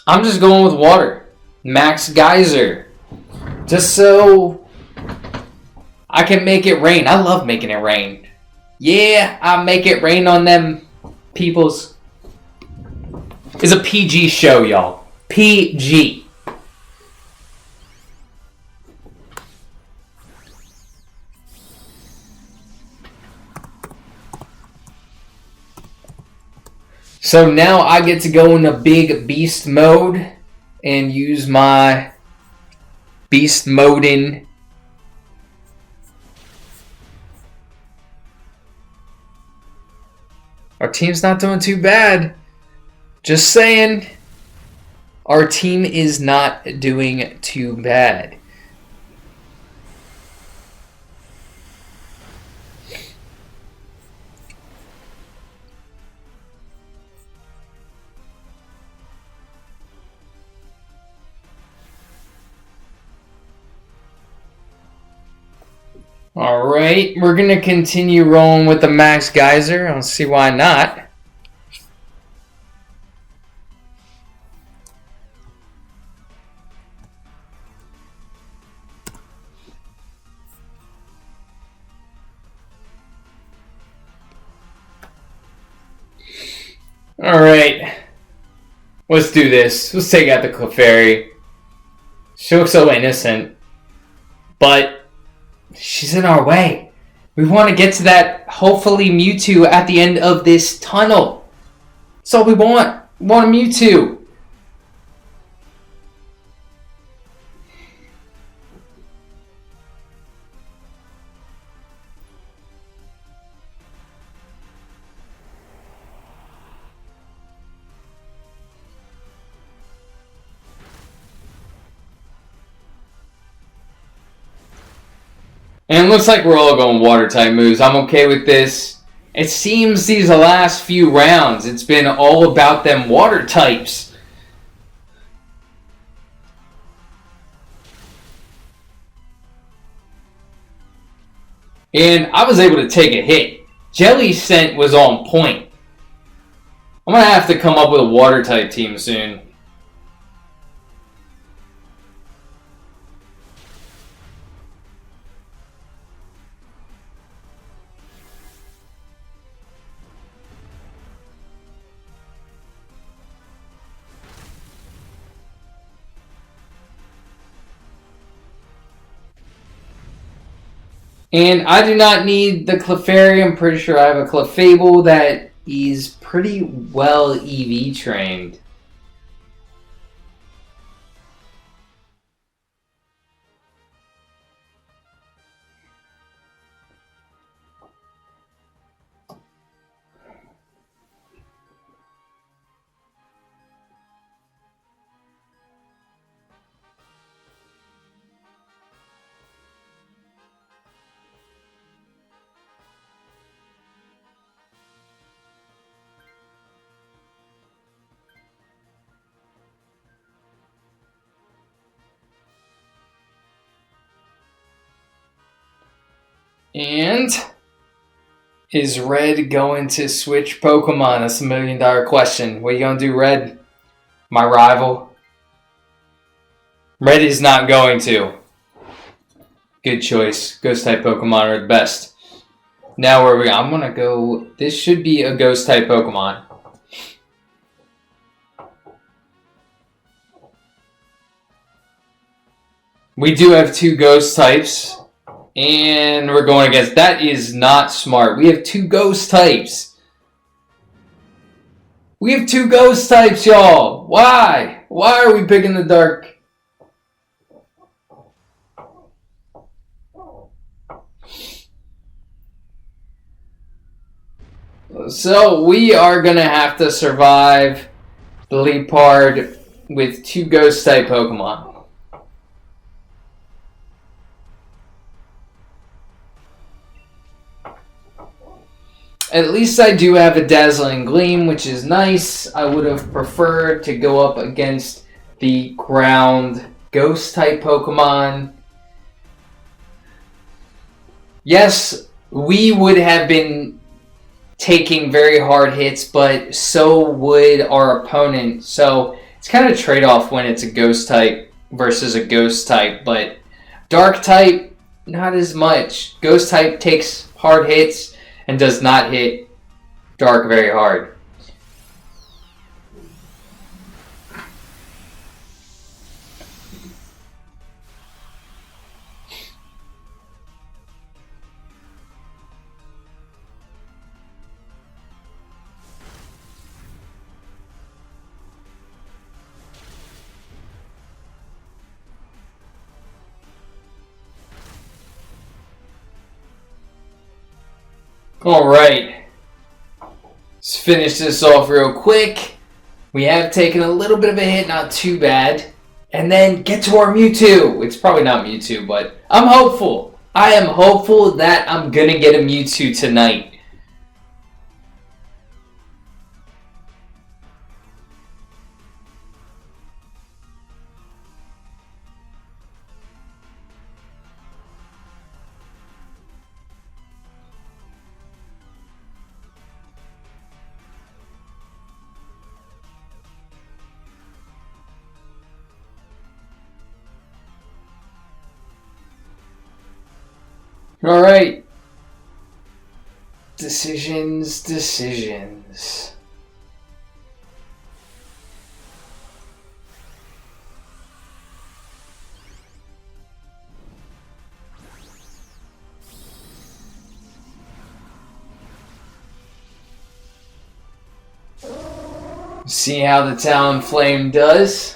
I'm just going with water. Max Geyser. Just so I can make it rain. I love making it rain. Yeah, I make it rain on them peoples. It's a PG show, y'all. PG. So now I get to go into big beast mode and use my beast moding. Our team's not doing too bad. Just saying. Our team is not doing too bad. Alright, we're going to continue rolling with the Max Geyser. I don't see why not. Alright, let's do this. Let's take out the Clefairy. She looks so innocent, but she's in our way. We want to get to that, hopefully, Mewtwo at the end of this tunnel. That's all we want. We want a Mewtwo. And it looks like we're all going water type moves. I'm okay with this. It seems these last few rounds, it's been all about them water types. And I was able to take a hit. Jellicent was on point. I'm going to have to come up with a water type team soon. And I do not need the Clefairy. I'm pretty sure I have a Clefable that is pretty well EV trained. And is Red going to switch Pokemon? That's $1 million question. What are you going to do, Red? My rival? Red is not going to. Good choice. Ghost-type Pokemon are the best. Now where are we? I'm going to go... This should be a Ghost-type Pokemon. We do have 2 Ghost types. And we're going against... That is not smart. We have 2 Ghost types. We have 2 Ghost types, y'all. Why? Why are we picking the Dark? So we are going to have to survive the Leopard with 2 Ghost-type Pokemon. At least I do have a Dazzling Gleam, which is nice. I would have preferred to go up against the ground Ghost-type Pokemon. Yes, we would have been taking very hard hits, but so would our opponent. So it's kind of a trade-off when it's a Ghost type versus a Ghost type, but Dark type, not as much. Ghost type takes hard hits and does not hit Dark very hard. Alright, let's finish this off real quick. We have taken a little bit of a hit, not too bad. And then get to our Mewtwo. It's probably not Mewtwo, but I'm hopeful. I am hopeful that I'm going to get a Mewtwo tonight. Alright. Decisions. See how the Talonflame does.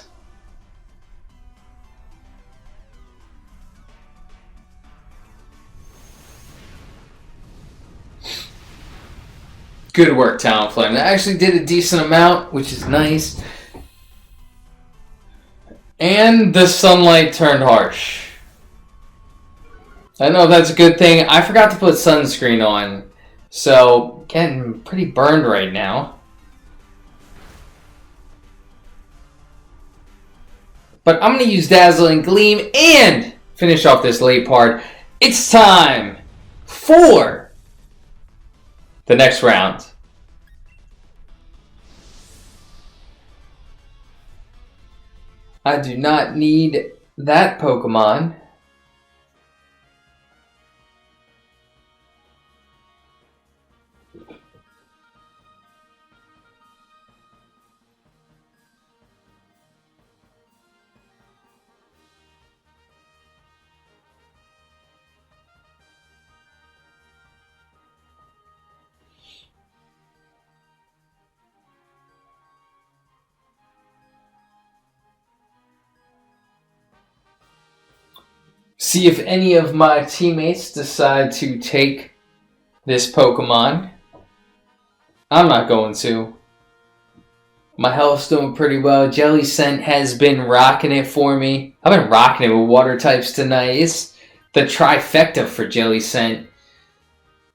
Good work, Talonflame. That actually did a decent amount, which is nice. And the sunlight turned harsh. I know that's a good thing. I forgot to put sunscreen on, so getting pretty burned right now. But I'm going to use Dazzling Gleam and finish off this late part. It's time for the next round. I do not need that Pokemon. See if any of my teammates decide to take this Pokemon. I'm not going to. My health's doing pretty well. Jelly Scent has been rocking it for me. I've been rocking it with water types tonight. It's the trifecta for Jelly Scent.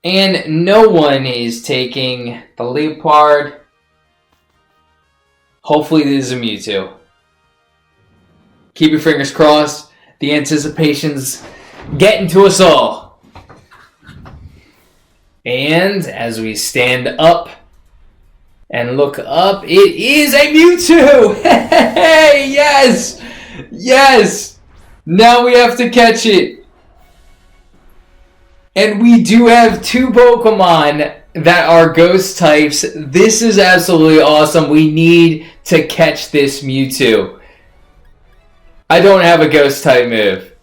And no one is taking the Leopard. Hopefully this is a Mewtwo. Keep your fingers crossed. The anticipation's getting to us all. And as we stand up and look up, it is a Mewtwo! Hey, yes! Yes! Now we have to catch it. And we do have 2 Pokemon that are ghost types. This is absolutely awesome. We need to catch this Mewtwo. I don't have a ghost type move.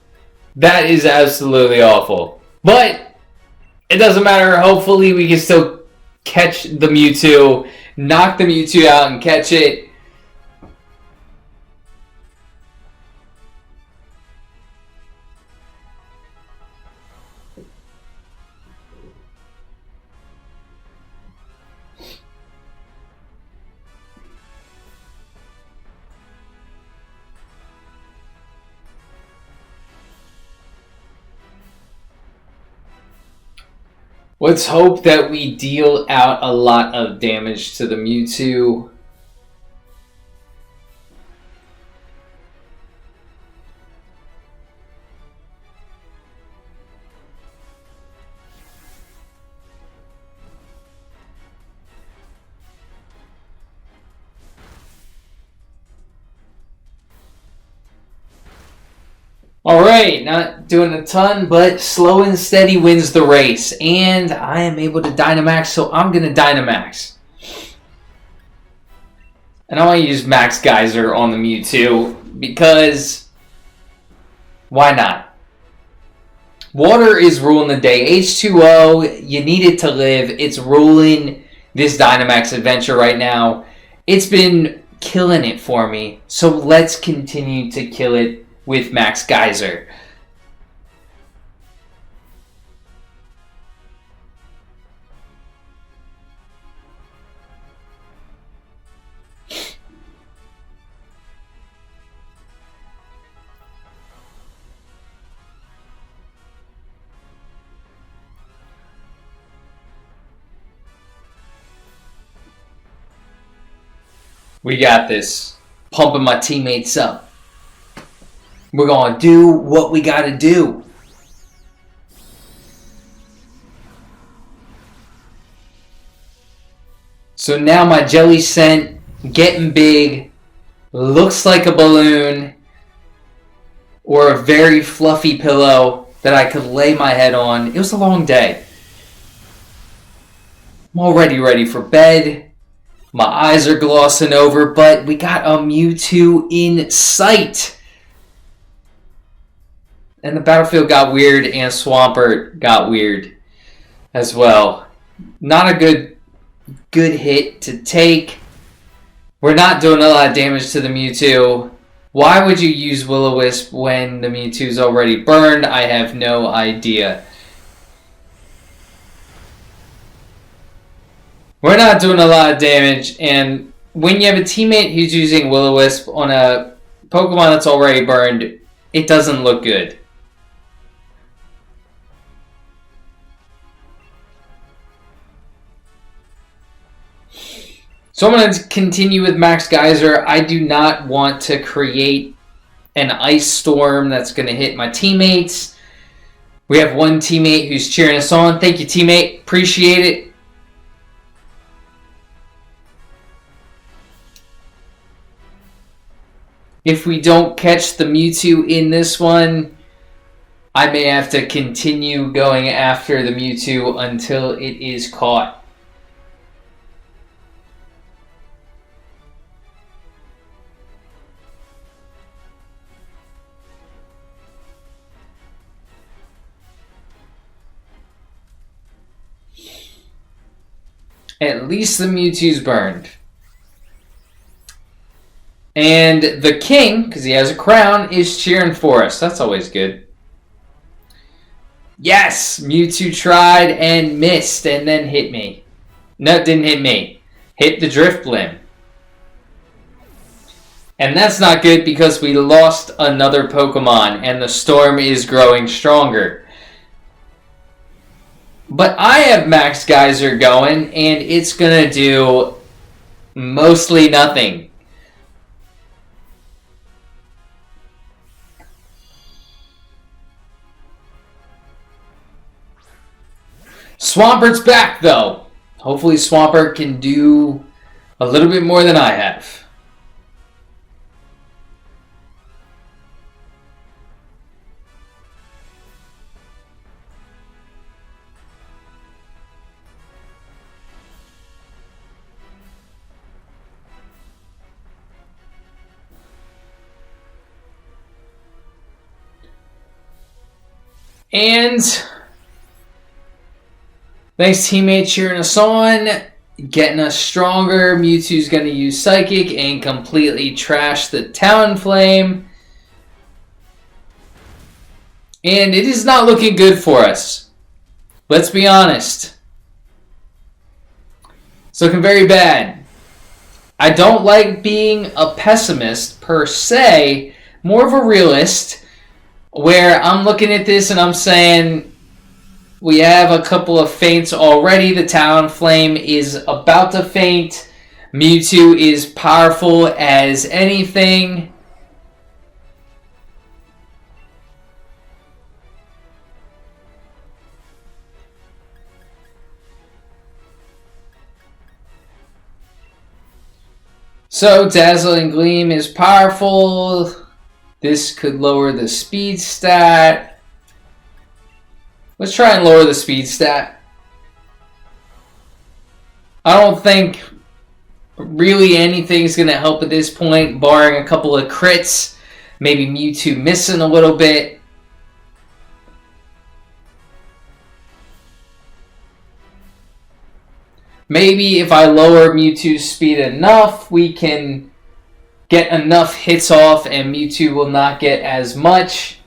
That is absolutely awful. But it doesn't matter. Hopefully we can still catch the Mewtwo, knock the Mewtwo out and catch it. Let's hope that we deal out a lot of damage to the Mewtwo. Alright, not doing a ton, but slow and steady wins the race. And I am able to Dynamax, so I'm going to Dynamax. And I want to use Max Geyser on the Mewtwo, because why not? Water is ruling the day. H2O, you need it to live. It's ruling this Dynamax adventure right now. It's been killing it for me, so let's continue to kill it with Max Geyser. We got this. Pumping my teammates up. We're going to do what we got to do. So now my Jelly Scent getting big. Looks like a balloon. Or a very fluffy pillow that I could lay my head on. It was a long day. I'm already ready for bed. My eyes are glossing over, but we got a Mewtwo in sight. And the battlefield got weird, and Swampert got weird as well. Not a good hit to take. We're not doing a lot of damage to the Mewtwo. Why would you use Will-O-Wisp when the Mewtwo's already burned? I have no idea. We're not doing a lot of damage, and when you have a teammate who's using Will-O-Wisp on a Pokemon that's already burned, it doesn't look good. So I'm going to continue with Max Geyser. I do not want to create an ice storm that's going to hit my teammates. We have one teammate who's cheering us on. Thank you, teammate. Appreciate it. If we don't catch the Mewtwo in this one, I may have to continue going after the Mewtwo until it is caught. At least the Mewtwo's burned. And the king, because he has a crown, is cheering for us. That's always good. Yes! Mewtwo tried and missed and then hit me. No, it didn't hit me. Hit the Drifblim. And that's not good because we lost another Pokemon and the storm is growing stronger. But I have Max Geyser going and it's going to do mostly nothing. Swampert's back though. Hopefully Swampert can do a little bit more than I have. And thanks teammate cheering us on, getting us stronger. Mewtwo's going to use Psychic and completely trash the Talonflame. And it is not looking good for us. Let's be honest. It's looking very bad. I don't like being a pessimist per se, more of a realist, where I'm looking at this and I'm saying we have a couple of faints already. The Talonflame is about to faint. Mewtwo is powerful as anything. So Dazzling Gleam is powerful. This could lower the speed stat. Let's try and lower the speed stat. I don't think really anything's going to help at this point, barring a couple of crits. Maybe Mewtwo missing a little bit. Maybe if I lower Mewtwo's speed enough, we can get enough hits off and Mewtwo will not get as much.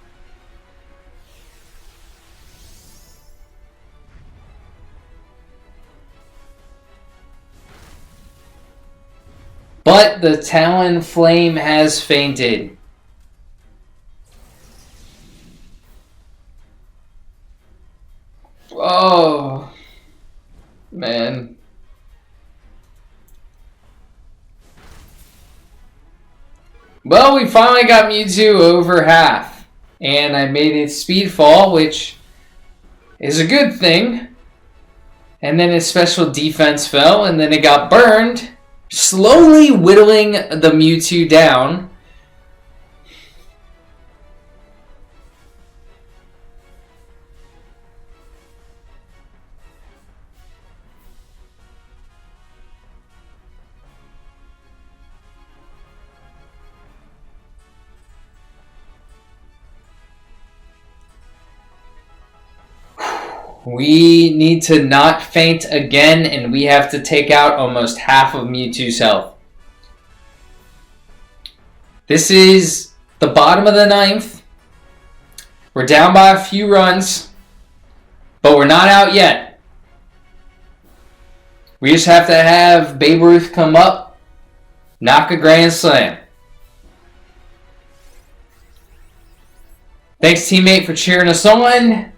But the Talonflame has fainted. Oh, man. Well, we finally got Mewtwo over half. And I made its speed fall, which is a good thing. And then its special defense fell, and then it got burned, slowly whittling the Mewtwo down. We need to not faint again, and we have to take out almost half of Mewtwo's health. This is the bottom of the ninth. We're down by a few runs, but we're not out yet. We just have to have Babe Ruth come up, knock a grand slam. Thanks, teammate, for cheering us on.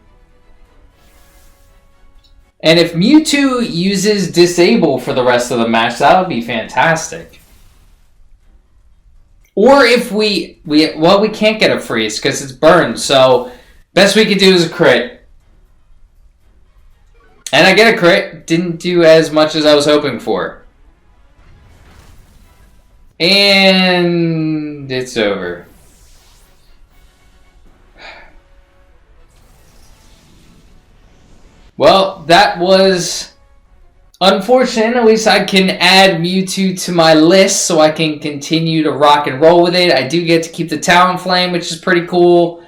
And if Mewtwo uses Disable for the rest of the match, that would be fantastic. Or if we can't get a freeze because it's burned. So best we could do is a crit. And I get a crit. Didn't do as much as I was hoping for. And it's over. Well, that was unfortunate. At least I can add Mewtwo to my list so I can continue to rock and roll with it. I do get to keep the Talonflame, which is pretty cool.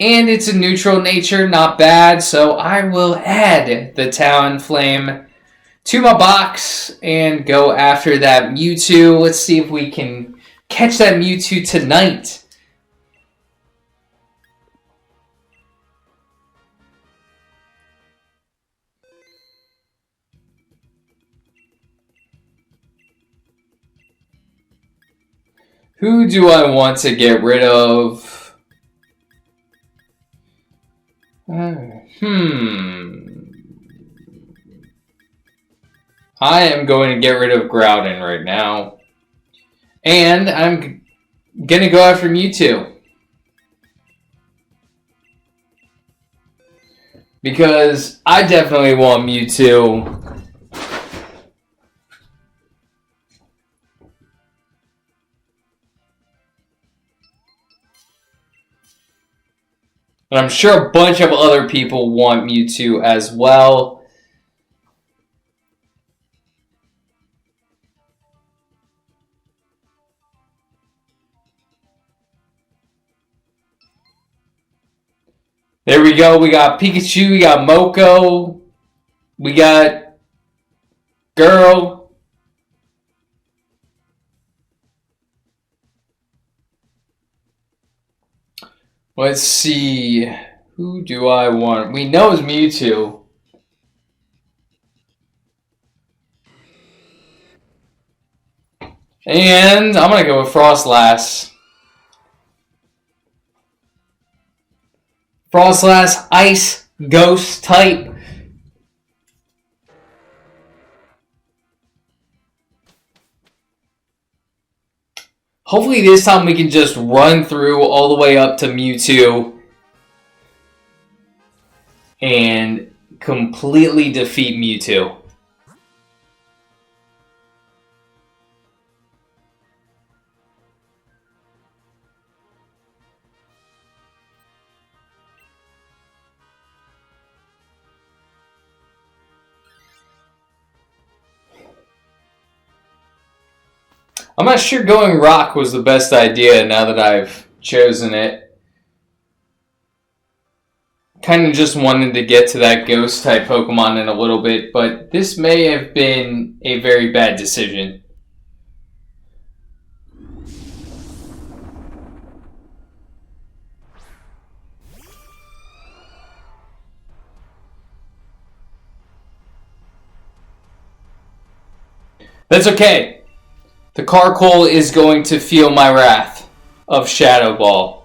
And it's a neutral nature, not bad. So I will add the Talonflame to my box and go after that Mewtwo. Let's see if we can catch that Mewtwo tonight. Who do I want to get rid of? I am going to get rid of Groudon right now. And I'm going to go after Mewtwo. Because I definitely want Mewtwo. And I'm sure a bunch of other people want Mewtwo as well. There we go. We got Pikachu. We got Moko. We got Girl. Let's see. Who do I want? We know it's Mewtwo. And I'm going to go with Frostlass. Frostlass, Ice, Ghost type. Hopefully this time we can just run through all the way up to Mewtwo and completely defeat Mewtwo. I'm not sure going rock was the best idea now that I've chosen it. Kind of just wanted to get to that ghost type Pokemon in a little bit, but this may have been a very bad decision. That's okay. The Carkol is going to feel my wrath of Shadow Ball.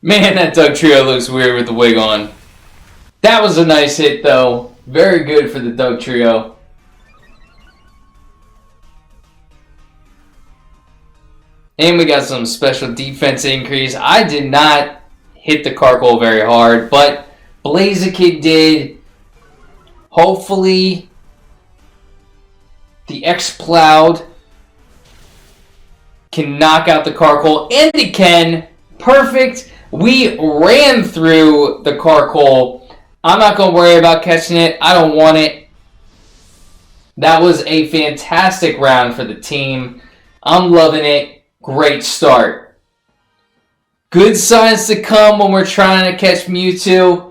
Man, that Dugtrio looks weird with the wig on. That was a nice hit, though. Very good for the Dugtrio. And we got some special defense increase. I did not hit the Carkol very hard, but Blaziken did. Hopefully, the X-Cloud can knock out the Carkol, and it can. Perfect. We ran through the Carkol. I'm not going to worry about catching it. I don't want it. That was a fantastic round for the team. I'm loving it. Great start. Good signs to come when we're trying to catch Mewtwo.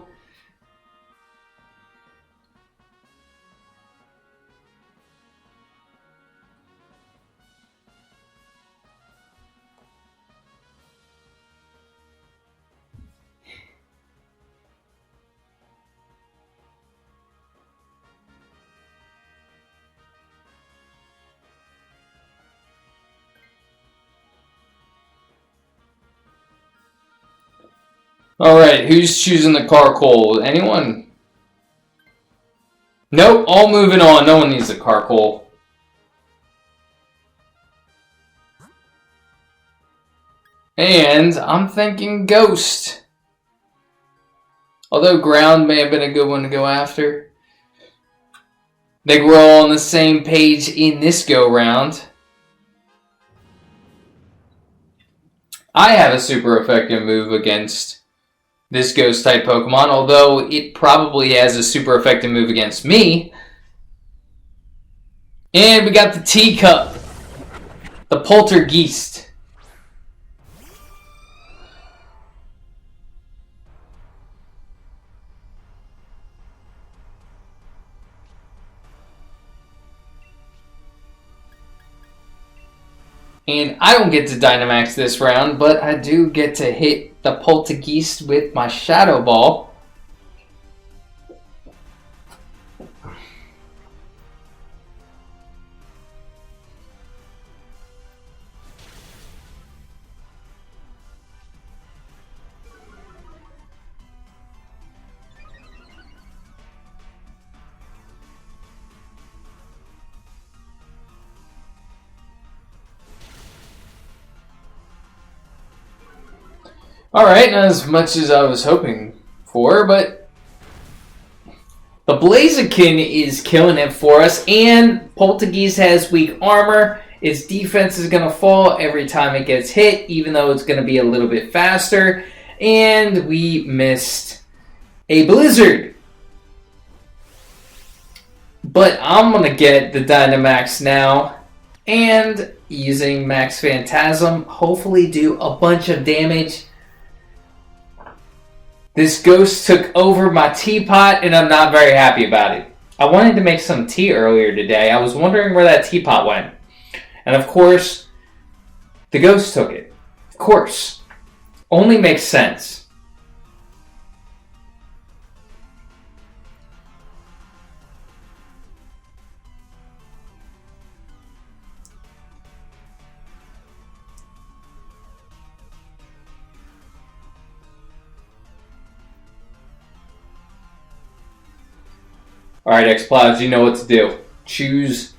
Alright, who's choosing the Carkol? Anyone? Nope, all moving on. No one needs a Carkol. And I'm thinking Ghost. Although Ground may have been a good one to go after. I think we're all on the same page in this go-round. I have a super effective move against this Ghost-type Pokemon, although it probably has a super effective move against me. And we got the Teacup, the Poltergeist. And I don't get to Dynamax this round, but I do get to hit the Poltergeist with my Shadow Ball. Alright, not as much as I was hoping for, but the Blaziken is killing it for us, and Poltergeist has weak armor. Its defense is going to fall every time it gets hit, even though it's going to be a little bit faster. And we missed a Blizzard. But I'm going to get the Dynamax now, and using Max Phantasm, hopefully do a bunch of damage. This ghost took over my teapot, and I'm not very happy about it. I wanted to make some tea earlier today. I was wondering where that teapot went. And of course, the ghost took it. Of course. Only makes sense. Alright, X-Plows, you know what to do. Choose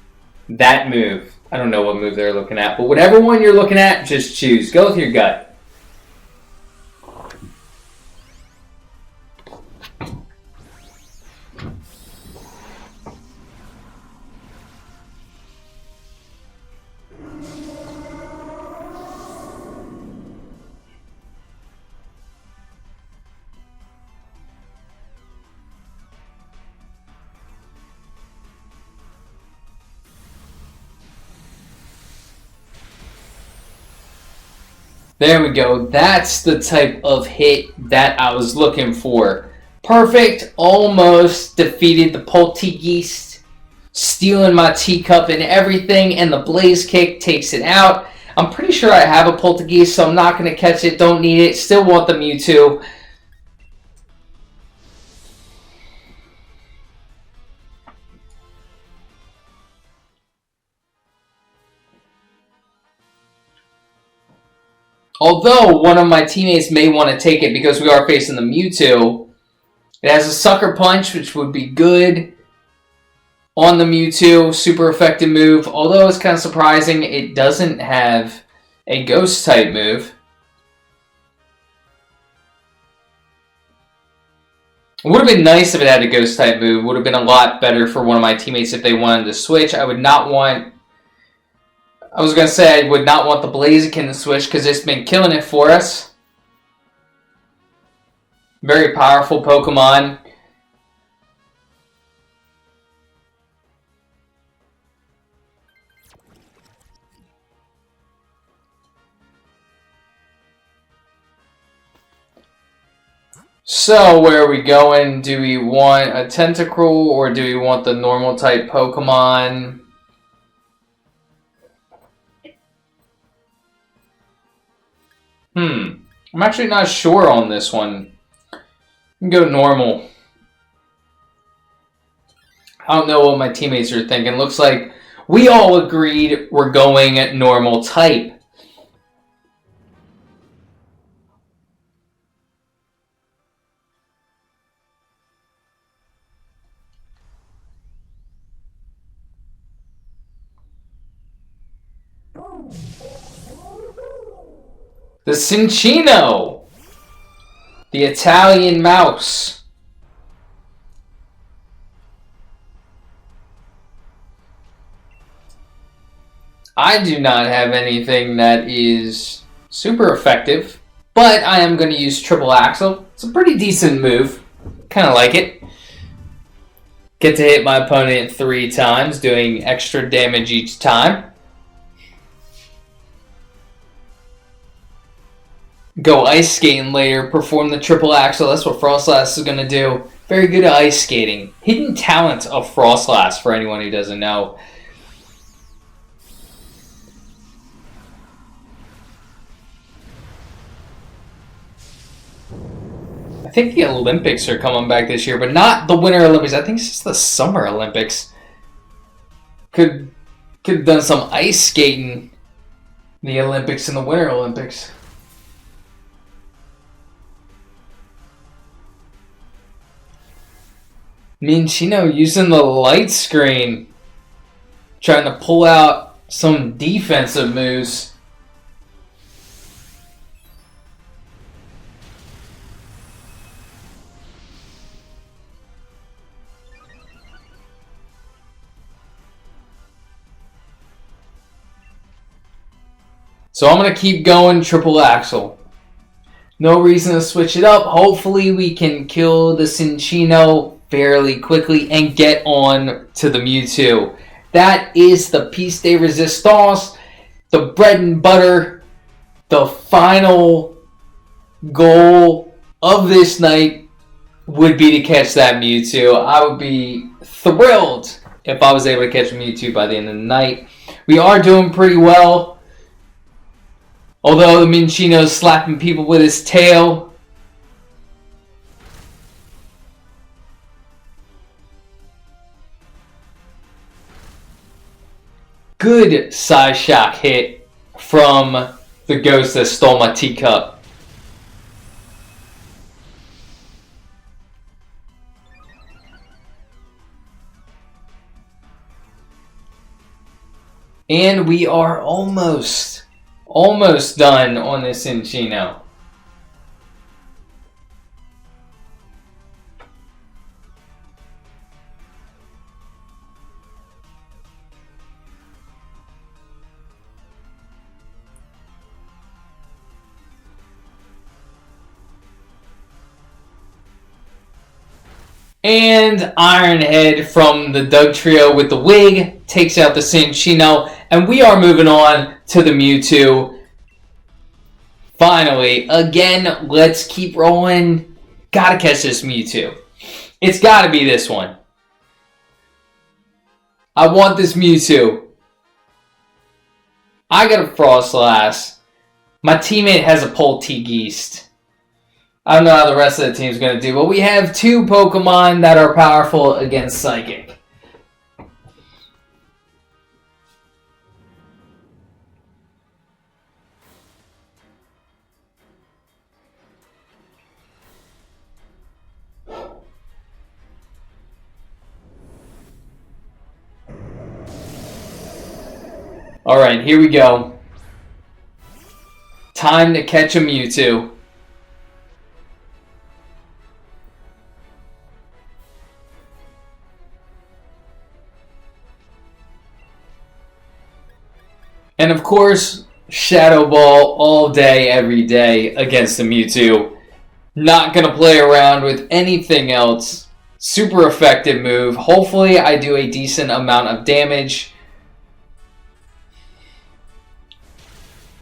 that move. I don't know what move they're looking at, but whatever one you're looking at, just choose. Go with your gut. There we go. That's the type of hit that I was looking for. Perfect. Almost defeated the Poltergeist. Stealing my teacup and everything. And the Blaze Kick takes it out. I'm pretty sure I have a Poltergeist, so I'm not going to catch it. Don't need it. Still want the Mewtwo. Although one of my teammates may want to take it because we are facing the Mewtwo. It has a Sucker Punch, which would be good on the Mewtwo. Super effective move. Although it's kind of surprising it doesn't have a Ghost type move. It would have been nice if it had a Ghost type move. It would have been a lot better for one of my teammates if they wanted to switch. I would not want... I was going to say I would not want the Blaziken to switch because it's been killing it for us. Very powerful Pokemon. So, where are we going? Do we want a Tentacruel or do we want the normal type Pokemon? I'm actually not sure on this one. I can go normal. I don't know what my teammates are thinking. Looks like we all agreed we're going at normal type. The Cinccino! The Italian mouse. I do not have anything that is super effective, but I am going to use Triple Axle. It's a pretty decent move. Kind of like it. Get to hit my opponent 3 times, doing extra damage each time. Go ice skating later, perform the Triple Axle. That's what Frostlass is going to do. Very good at ice skating. Hidden talent of Frostlass for anyone who doesn't know. think the Olympics are coming back this year, but not the Winter Olympics. I think it's just the Summer Olympics. Could have done some ice skating. The Olympics and the Winter Olympics. Minchino using the light screen, trying to pull out some defensive moves. So I'm going to keep going triple axle. No reason to switch it up. Hopefully we can kill the Cinccino fairly quickly and get on to the Mewtwo. That is the piece de resistance, the bread and butter, the final goal of this night would be to catch that Mewtwo. I would be thrilled if I was able to catch a Mewtwo by the end of the night. We are doing pretty well. Although the Minchino's slapping people with his tail. Good side shock hit from the ghost that stole my teacup. And we are almost done on this Cinccino. And Ironhead from the Dugtrio with the wig takes out the Cinccino, and we are moving on to the Mewtwo. Finally, again, let's keep rolling. Gotta catch this Mewtwo. It's gotta be this one. I want this Mewtwo. I got a Frostlass. My teammate has a Polteageist. I don't know how the rest of the team's going to do, but we have two Pokemon that are powerful against Psychic. Alright, here we go. Time to catch a Mewtwo. And of course, Shadow Ball all day, every day against the Mewtwo. Not going to play around with anything else. Super effective move. Hopefully I do a decent amount of damage.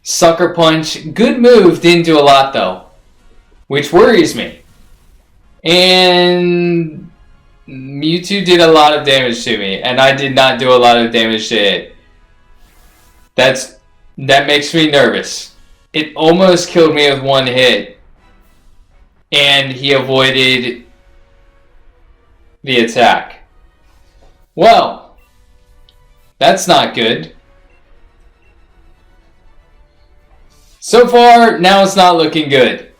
Sucker Punch. Good move. Didn't do a lot though. Which worries me. And Mewtwo did a lot of damage to me. And I did not do a lot of damage to it. That makes me nervous. It almost killed me with one hit. And he avoided the attack. Well, that's not good. So far, now it's not looking good.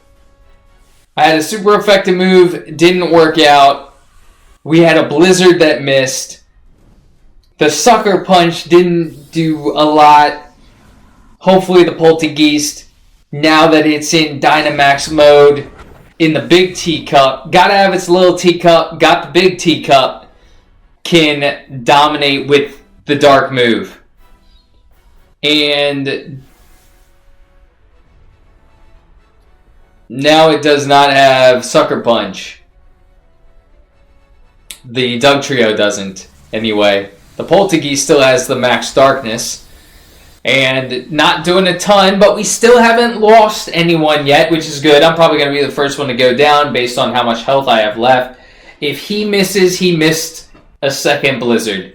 I had a super effective move, didn't work out. We had a Blizzard that missed. The Sucker Punch didn't do a lot. Hopefully the Polteageist, now that it's in Dynamax mode, in the big teacup, gotta have its little teacup, got the big teacup, can dominate with the dark move. And now it does not have Sucker Punch. The Dugtrio doesn't, anyway. The Polteageist still has the Max Darkness. And not doing a ton, but we still haven't lost anyone yet, which is good. I'm probably going to be the first one to go down based on how much health I have left. If he misses, he missed a second Blizzard.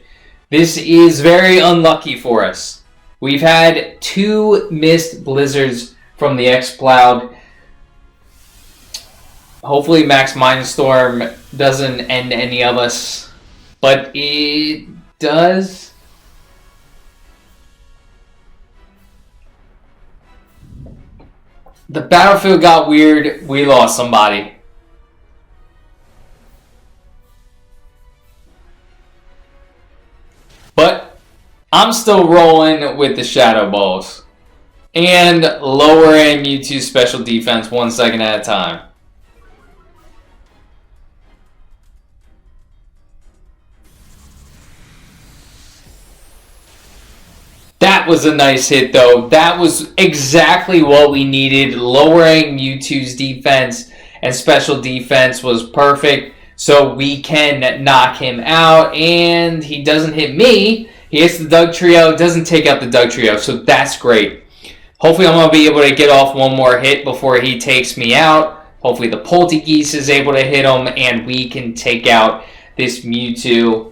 This is very unlucky for us. We've had 2 missed Blizzards from the X-Cloud. Hopefully Max Mindstorm doesn't end any of us. But it does. The battlefield got weird. We lost somebody. But I'm still rolling with the Shadow Balls. And lowering Mewtwo's special defense 1 second at a time. That was a nice hit, though. That was exactly what we needed. Lowering Mewtwo's defense and special defense was perfect. So we can knock him out. And he doesn't hit me. He hits the Dugtrio. Doesn't take out the Dugtrio. So that's great. Hopefully I'm going to be able to get off one more hit before he takes me out. Hopefully the Poltegeist is able to hit him. And we can take out this Mewtwo.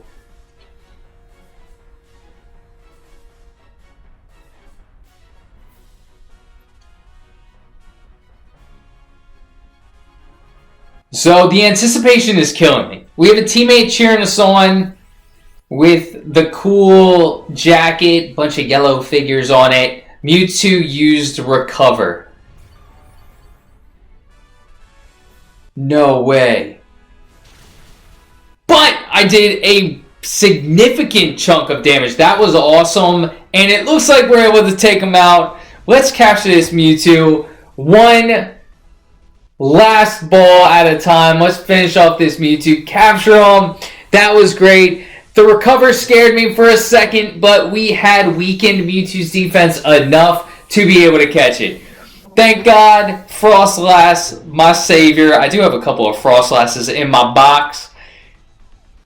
So the anticipation is killing me. We have a teammate cheering us on with the cool jacket, bunch of yellow figures on it. Mewtwo used Recover. No way. But I did a significant chunk of damage. That was awesome. And it looks like we're able to take him out. Let's capture this Mewtwo. One last ball at a time. Let's finish off this Mewtwo. Capture him. That was great. The Recover scared me for a second, but we had weakened Mewtwo's defense enough to be able to catch it. Thank God, Frostlass, my savior. I do have a couple of Frostlasses in my box.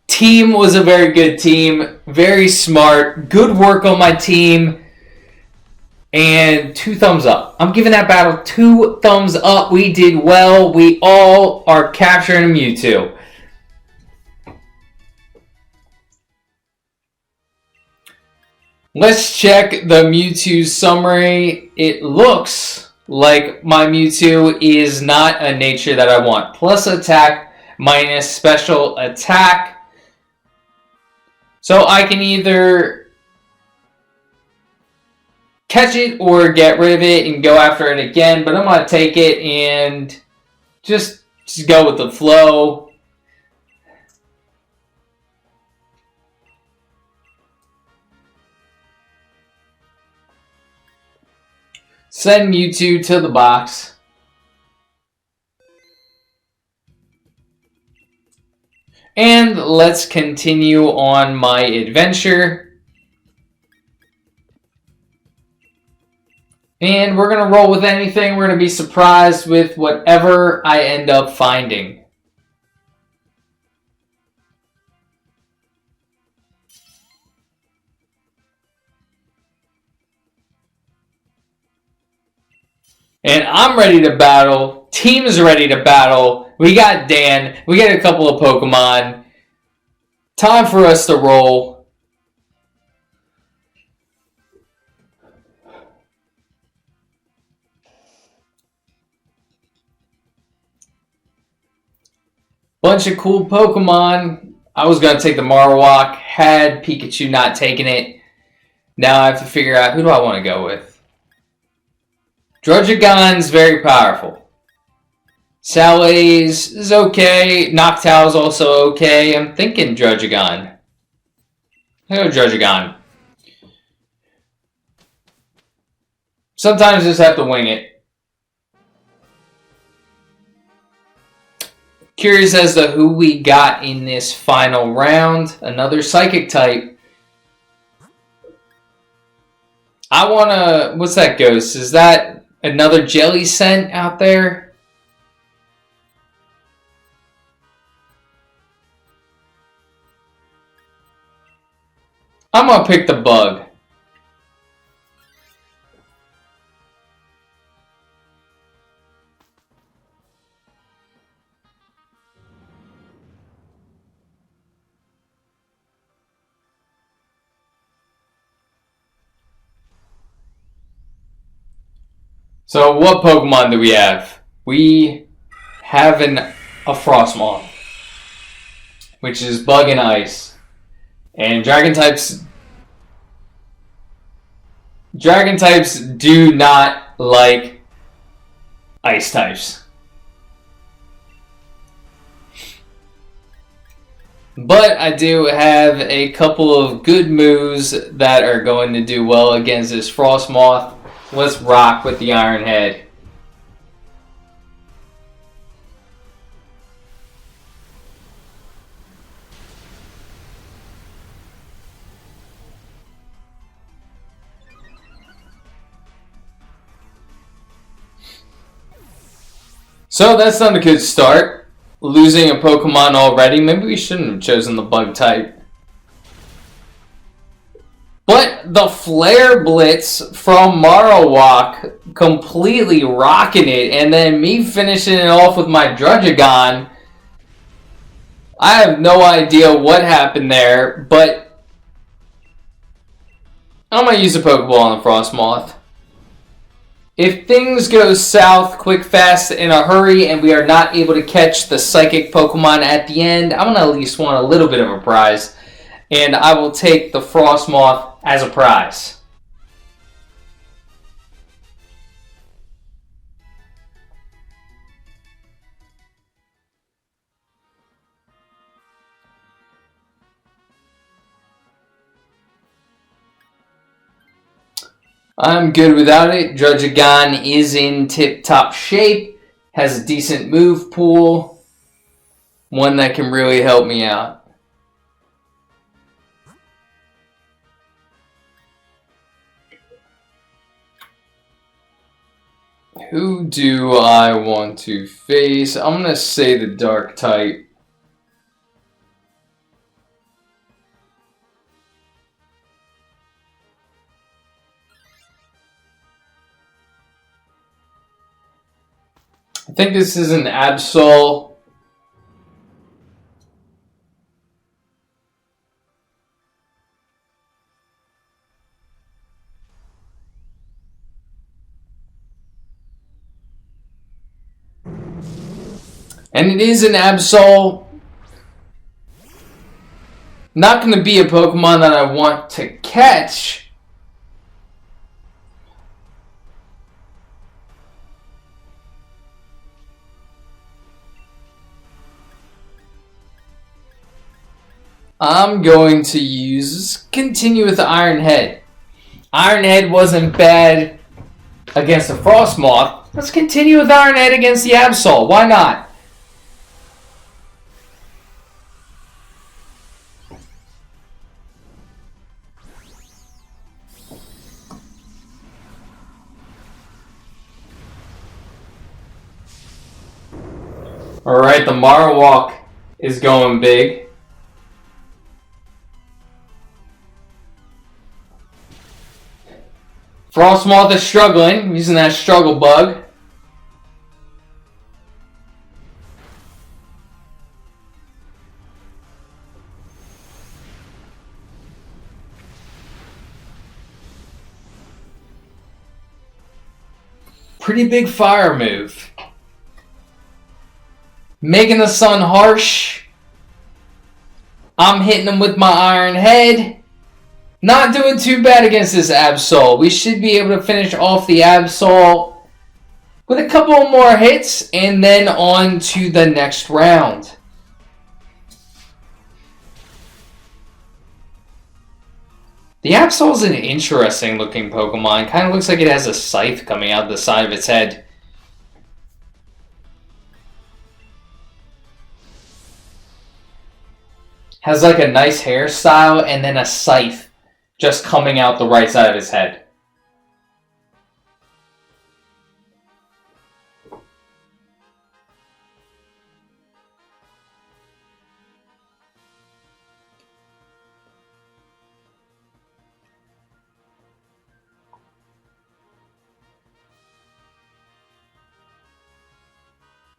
Team was a very good team. Very smart. Good work on my team. And 2 thumbs up. I'm giving that battle 2 thumbs up. We did well. We all are capturing a Mewtwo. Let's check the Mewtwo summary. It looks like my Mewtwo is not a nature that I want. Plus attack, minus special attack. So I can either catch it or get rid of it and go after it again. But I'm going to take it and just go with the flow. Send Mewtwo to the box. And let's continue on my adventure. And we're going to roll with anything. We're going to be surprised with whatever I end up finding. And I'm ready to battle. Team is ready to battle. We got Dan. We got a couple of Pokemon. Time for us to roll. Bunch of cool Pokemon. I was going to take the Marowak. Had Pikachu not taken it. Now I have to figure out who do I want to go with. Druddigon's very powerful. Salaze is okay. Noctowl's also okay. I'm thinking Druddigon. I'll go Druddigon. Sometimes just have to wing it. Curious as to who we got in this final round. Another Psychic type. I want to... What's that, Ghost? Is that another Jelly scent out there? I'm going to pick the Bug. So what Pokemon do we have? We have an a Frostmoth, which is Bug and Ice. And Dragon types do not like Ice types. But I do have a couple of good moves that are going to do well against this Frostmoth. Let's rock with the Iron Head. So that's not a good start. Losing a Pokemon already. Maybe we shouldn't have chosen the Bug type. But the Flare Blitz from Marowak completely rocking it. And then me finishing it off with my Druddigon. I have no idea what happened there. But I'm going to use a Pokeball on the Frostmoth. If things go south quick, fast, in a hurry, and we are not able to catch the Psychic Pokemon at the end, I'm going to at least want a little bit of a prize. And I will take the Frostmoth as a prize. I'm good without it. Druddigon is in tip-top shape. Has a decent move pool. One that can really help me out. Who do I want to face? I'm going to say the Dark type. I think this is an Absol. And it is an Absol. Not going to be a Pokemon that I want to catch. I'm going to continue with the Iron Head. Iron Head wasn't bad against the Frostmoth. Let's continue with Iron Head against the Absol. Why not? Alright, the Marowak is going big. Frostmoth is struggling, using that struggle bug. Pretty big fire move. Making the sun harsh. I'm hitting him with my Iron Head. Not doing too bad against this Absol. We should be able to finish off the Absol with a couple more hits and then on to the next round. The Absol is an interesting looking Pokemon. Kind of looks like it has a scythe coming out the side of its head. Has like a nice hairstyle and then a scythe just coming out the right side of his head.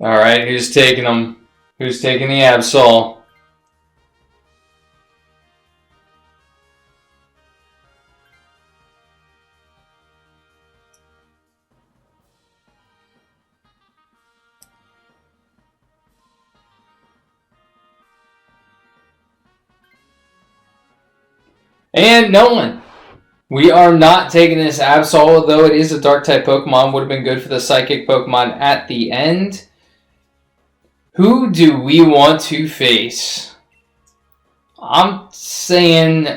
Alright, who's taking him? Who's taking the Absol? And no one. We are not taking this Absol, though it is a Dark-type Pokemon. Would have been good for the Psychic Pokemon at the end. Who do we want to face? I'm saying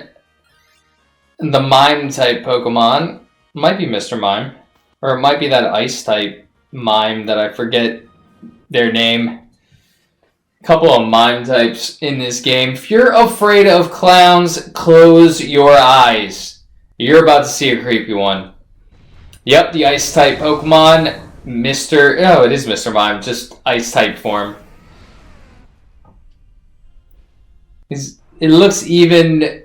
the Mime-type Pokemon. Might be Mr. Mime. Or it might be that Ice-type Mime that I forget their name. Couple of Mime types in this game. If you're afraid of clowns, close your eyes. You're about to see a creepy one. Yep, the Ice-type Pokemon. Oh, it is Mr. Mime. Just Ice-type form. It looks even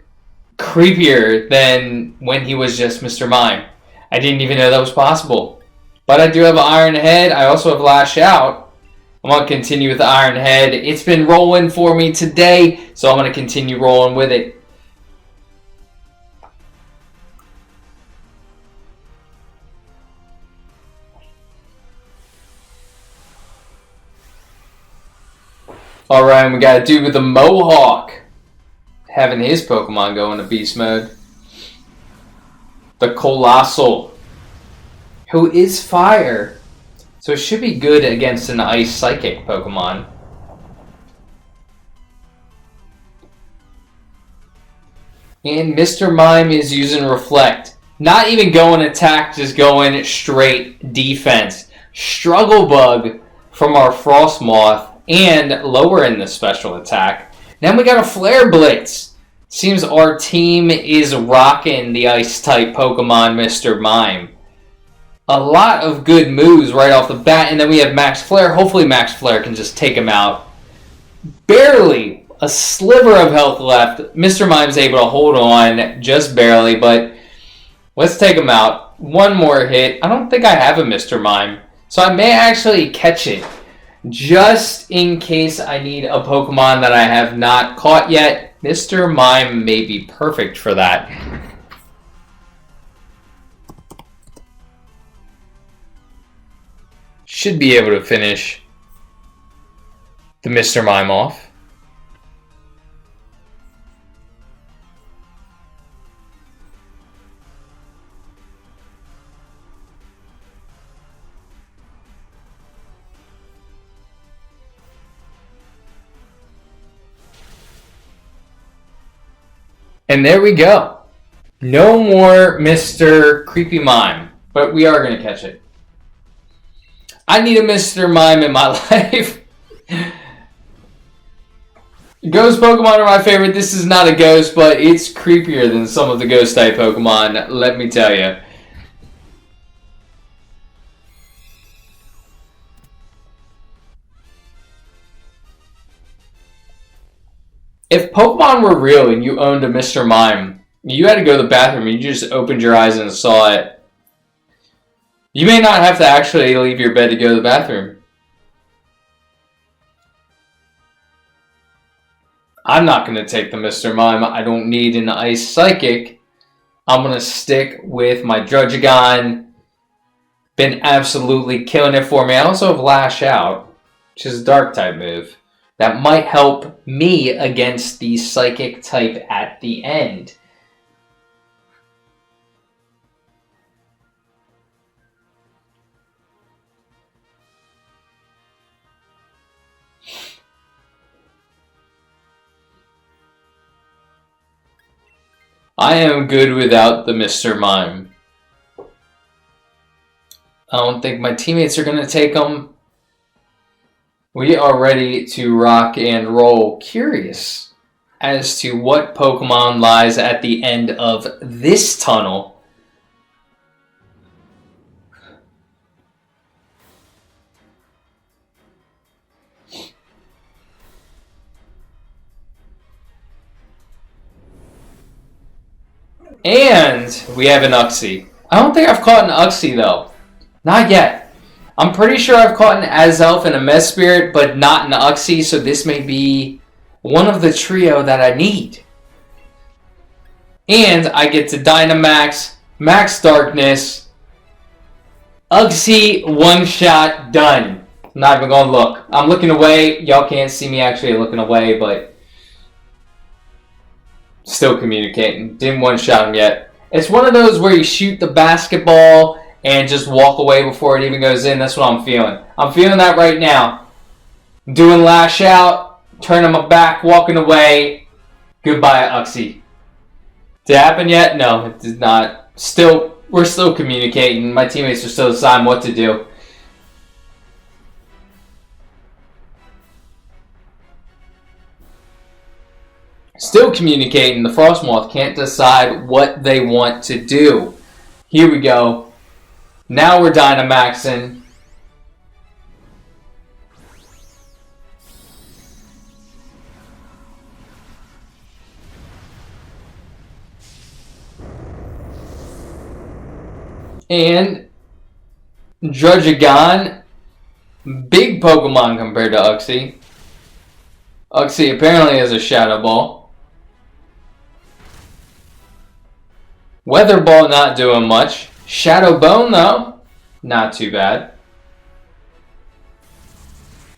creepier than when he was just Mr. Mime. I didn't even know that was possible. But I do have Iron Head. I also have Lash Out. I'm going to continue with Iron Head. It's been rolling for me today, so I'm going to continue rolling with it. Alright, we got to do with the Mohawk. Having his Pokemon go into Beast Mode. The Colossal, who is Fire. So it should be good against an Ice Psychic Pokemon. And Mr. Mime is using Reflect. Not even going attack, just going straight defense. Struggle Bug from our Frostmoth and lowering the special attack. Then we got a Flare Blitz. Seems our team is rocking the Ice-type Pokemon Mr. Mime. A lot of good moves right off the bat. And then we have Max Flare. Hopefully Max Flare can just take him out. Barely. A sliver of health left. Mr. Mime's able to hold on just barely. But let's take him out. One more hit. I don't think I have a Mr. Mime. So I may actually catch it. Just in case I need a Pokemon that I have not caught yet. Mr. Mime may be perfect for that. Should be able to finish the Mr. Mime off. And there we go. No more Mr. Creepy Mime, but we are going to catch it. I need a Mr. Mime in my life. Ghost Pokemon are my favorite. This is not a ghost, but it's creepier than some of the ghost-type Pokemon, let me tell you. If Pokemon were real and you owned a Mr. Mime, you had to go to the bathroom and you just opened your eyes and saw it. You may not have to actually leave your bed to go to the bathroom. I'm not going to take the Mr. Mime. I don't need an Ice Psychic. I'm going to stick with my Druddigon. Been absolutely killing it for me. I also have Lash Out, which is a Dark-type move. That might help me against the Psychic type at the end. I am good without the Mr. Mime. I don't think my teammates are going to take him. We are ready to rock and roll. Curious as to what Pokemon lies at the end of this tunnel. And we have an Uxie. I don't think I've caught an Uxie though. Not yet. I'm pretty sure I've caught an Azelf and a Mesprit, but not an Uxie, so this may be one of the trio that I need. And I get to Dynamax, Max Darkness, Uxie, one shot, done. I'm not even going to look. I'm looking away. Y'all can't see me actually looking away, but Still communicating. Didn't one-shot him yet. It's one of those where you shoot the basketball and just walk away before it even goes in. That's what I'm feeling. I'm feeling that right now. Doing lash out, turning my back, walking away. Goodbye, Uxie. Did it happen yet? No, it did not. We're still communicating. My teammates are still deciding what to do. Still communicating. The Frostmoth can't decide what they want to do. Here we go. Now we're Dynamaxing. And Druddigon, big Pokemon compared to Uxie. Uxie apparently has a Shadow Ball. Weather Ball not doing much. Shadow Bone though, not too bad.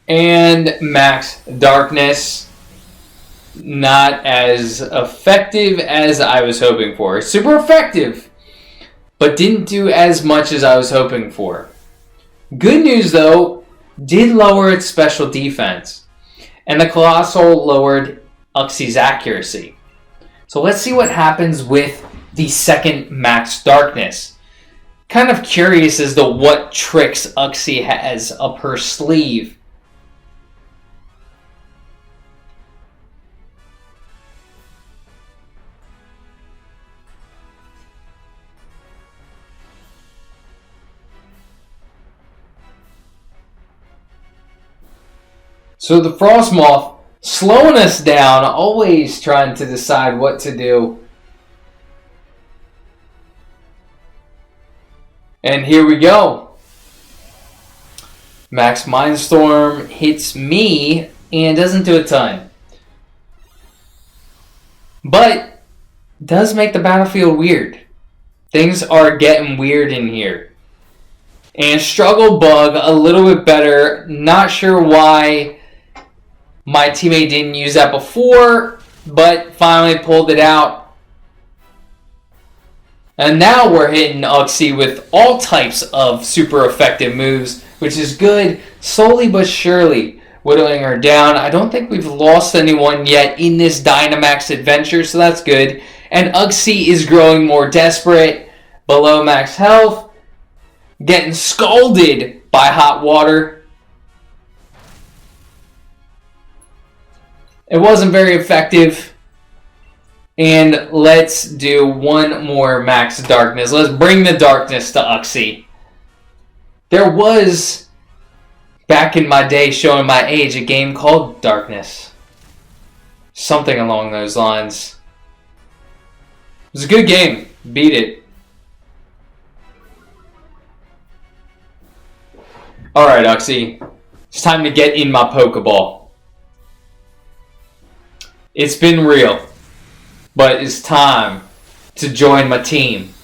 And Max Darkness, not as effective as I was hoping for. Super effective, but didn't do as much as I was hoping for. Good news though, did lower its special defense. And the Colossal lowered Uxie's accuracy. So let's see what happens with the second Max Darkness. Kind of curious as to what tricks Uxie has up her sleeve. So the Frostmoth slowing us down, always trying to decide what to do. And here we go. Max Mindstorm hits me and doesn't do a ton. But does make the battlefield weird. Things are getting weird in here. And Struggle Bug a little bit better. Not sure why my teammate didn't use that before, but finally pulled it out. And now we're hitting Uxie with all types of super effective moves, which is good, slowly but surely whittling her down. I don't think we've lost anyone yet in this Dynamax adventure, so that's good. And Uxie is growing more desperate, below max health, getting scalded by hot water. It wasn't very effective. And let's do one more Max Darkness. Let's bring the darkness to Uxie. There was, back in my day, showing my age, a game called Darkness. Something along those lines. It was a good game. Beat it. Alright, Uxie. It's time to get in my Pokeball. It's been real, but it's time to join my team.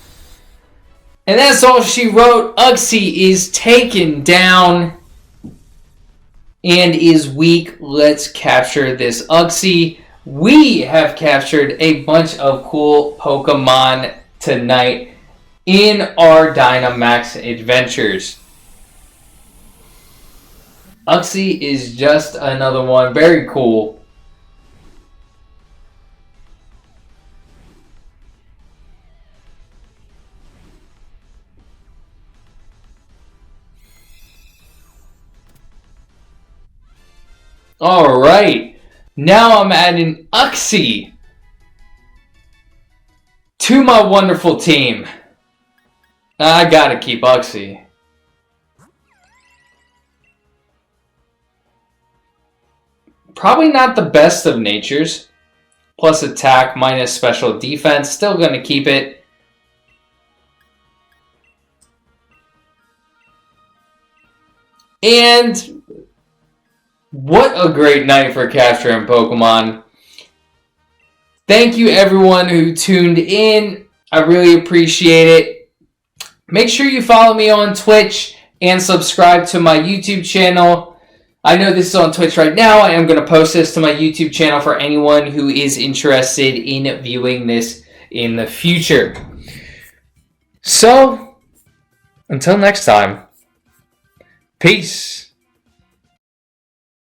And that's all she wrote. Uxie is taken down and is weak. Let's capture this Uxie. We have captured a bunch of cool Pokemon tonight in our Dynamax Adventures. Uxie is just another one. Very cool. Alright, now I'm adding Uxie to my wonderful team. I gotta keep Uxie. Probably not the best of natures. Plus attack minus special defense. Still gonna keep it. And what a great night for capturing Pokemon. Thank you everyone who tuned in. I really appreciate it. Make sure you follow me on Twitch and subscribe to my YouTube channel. I know this is on Twitch right now. I am going to post this to my YouTube channel for anyone who is interested in viewing this in the future. So, until next time, peace.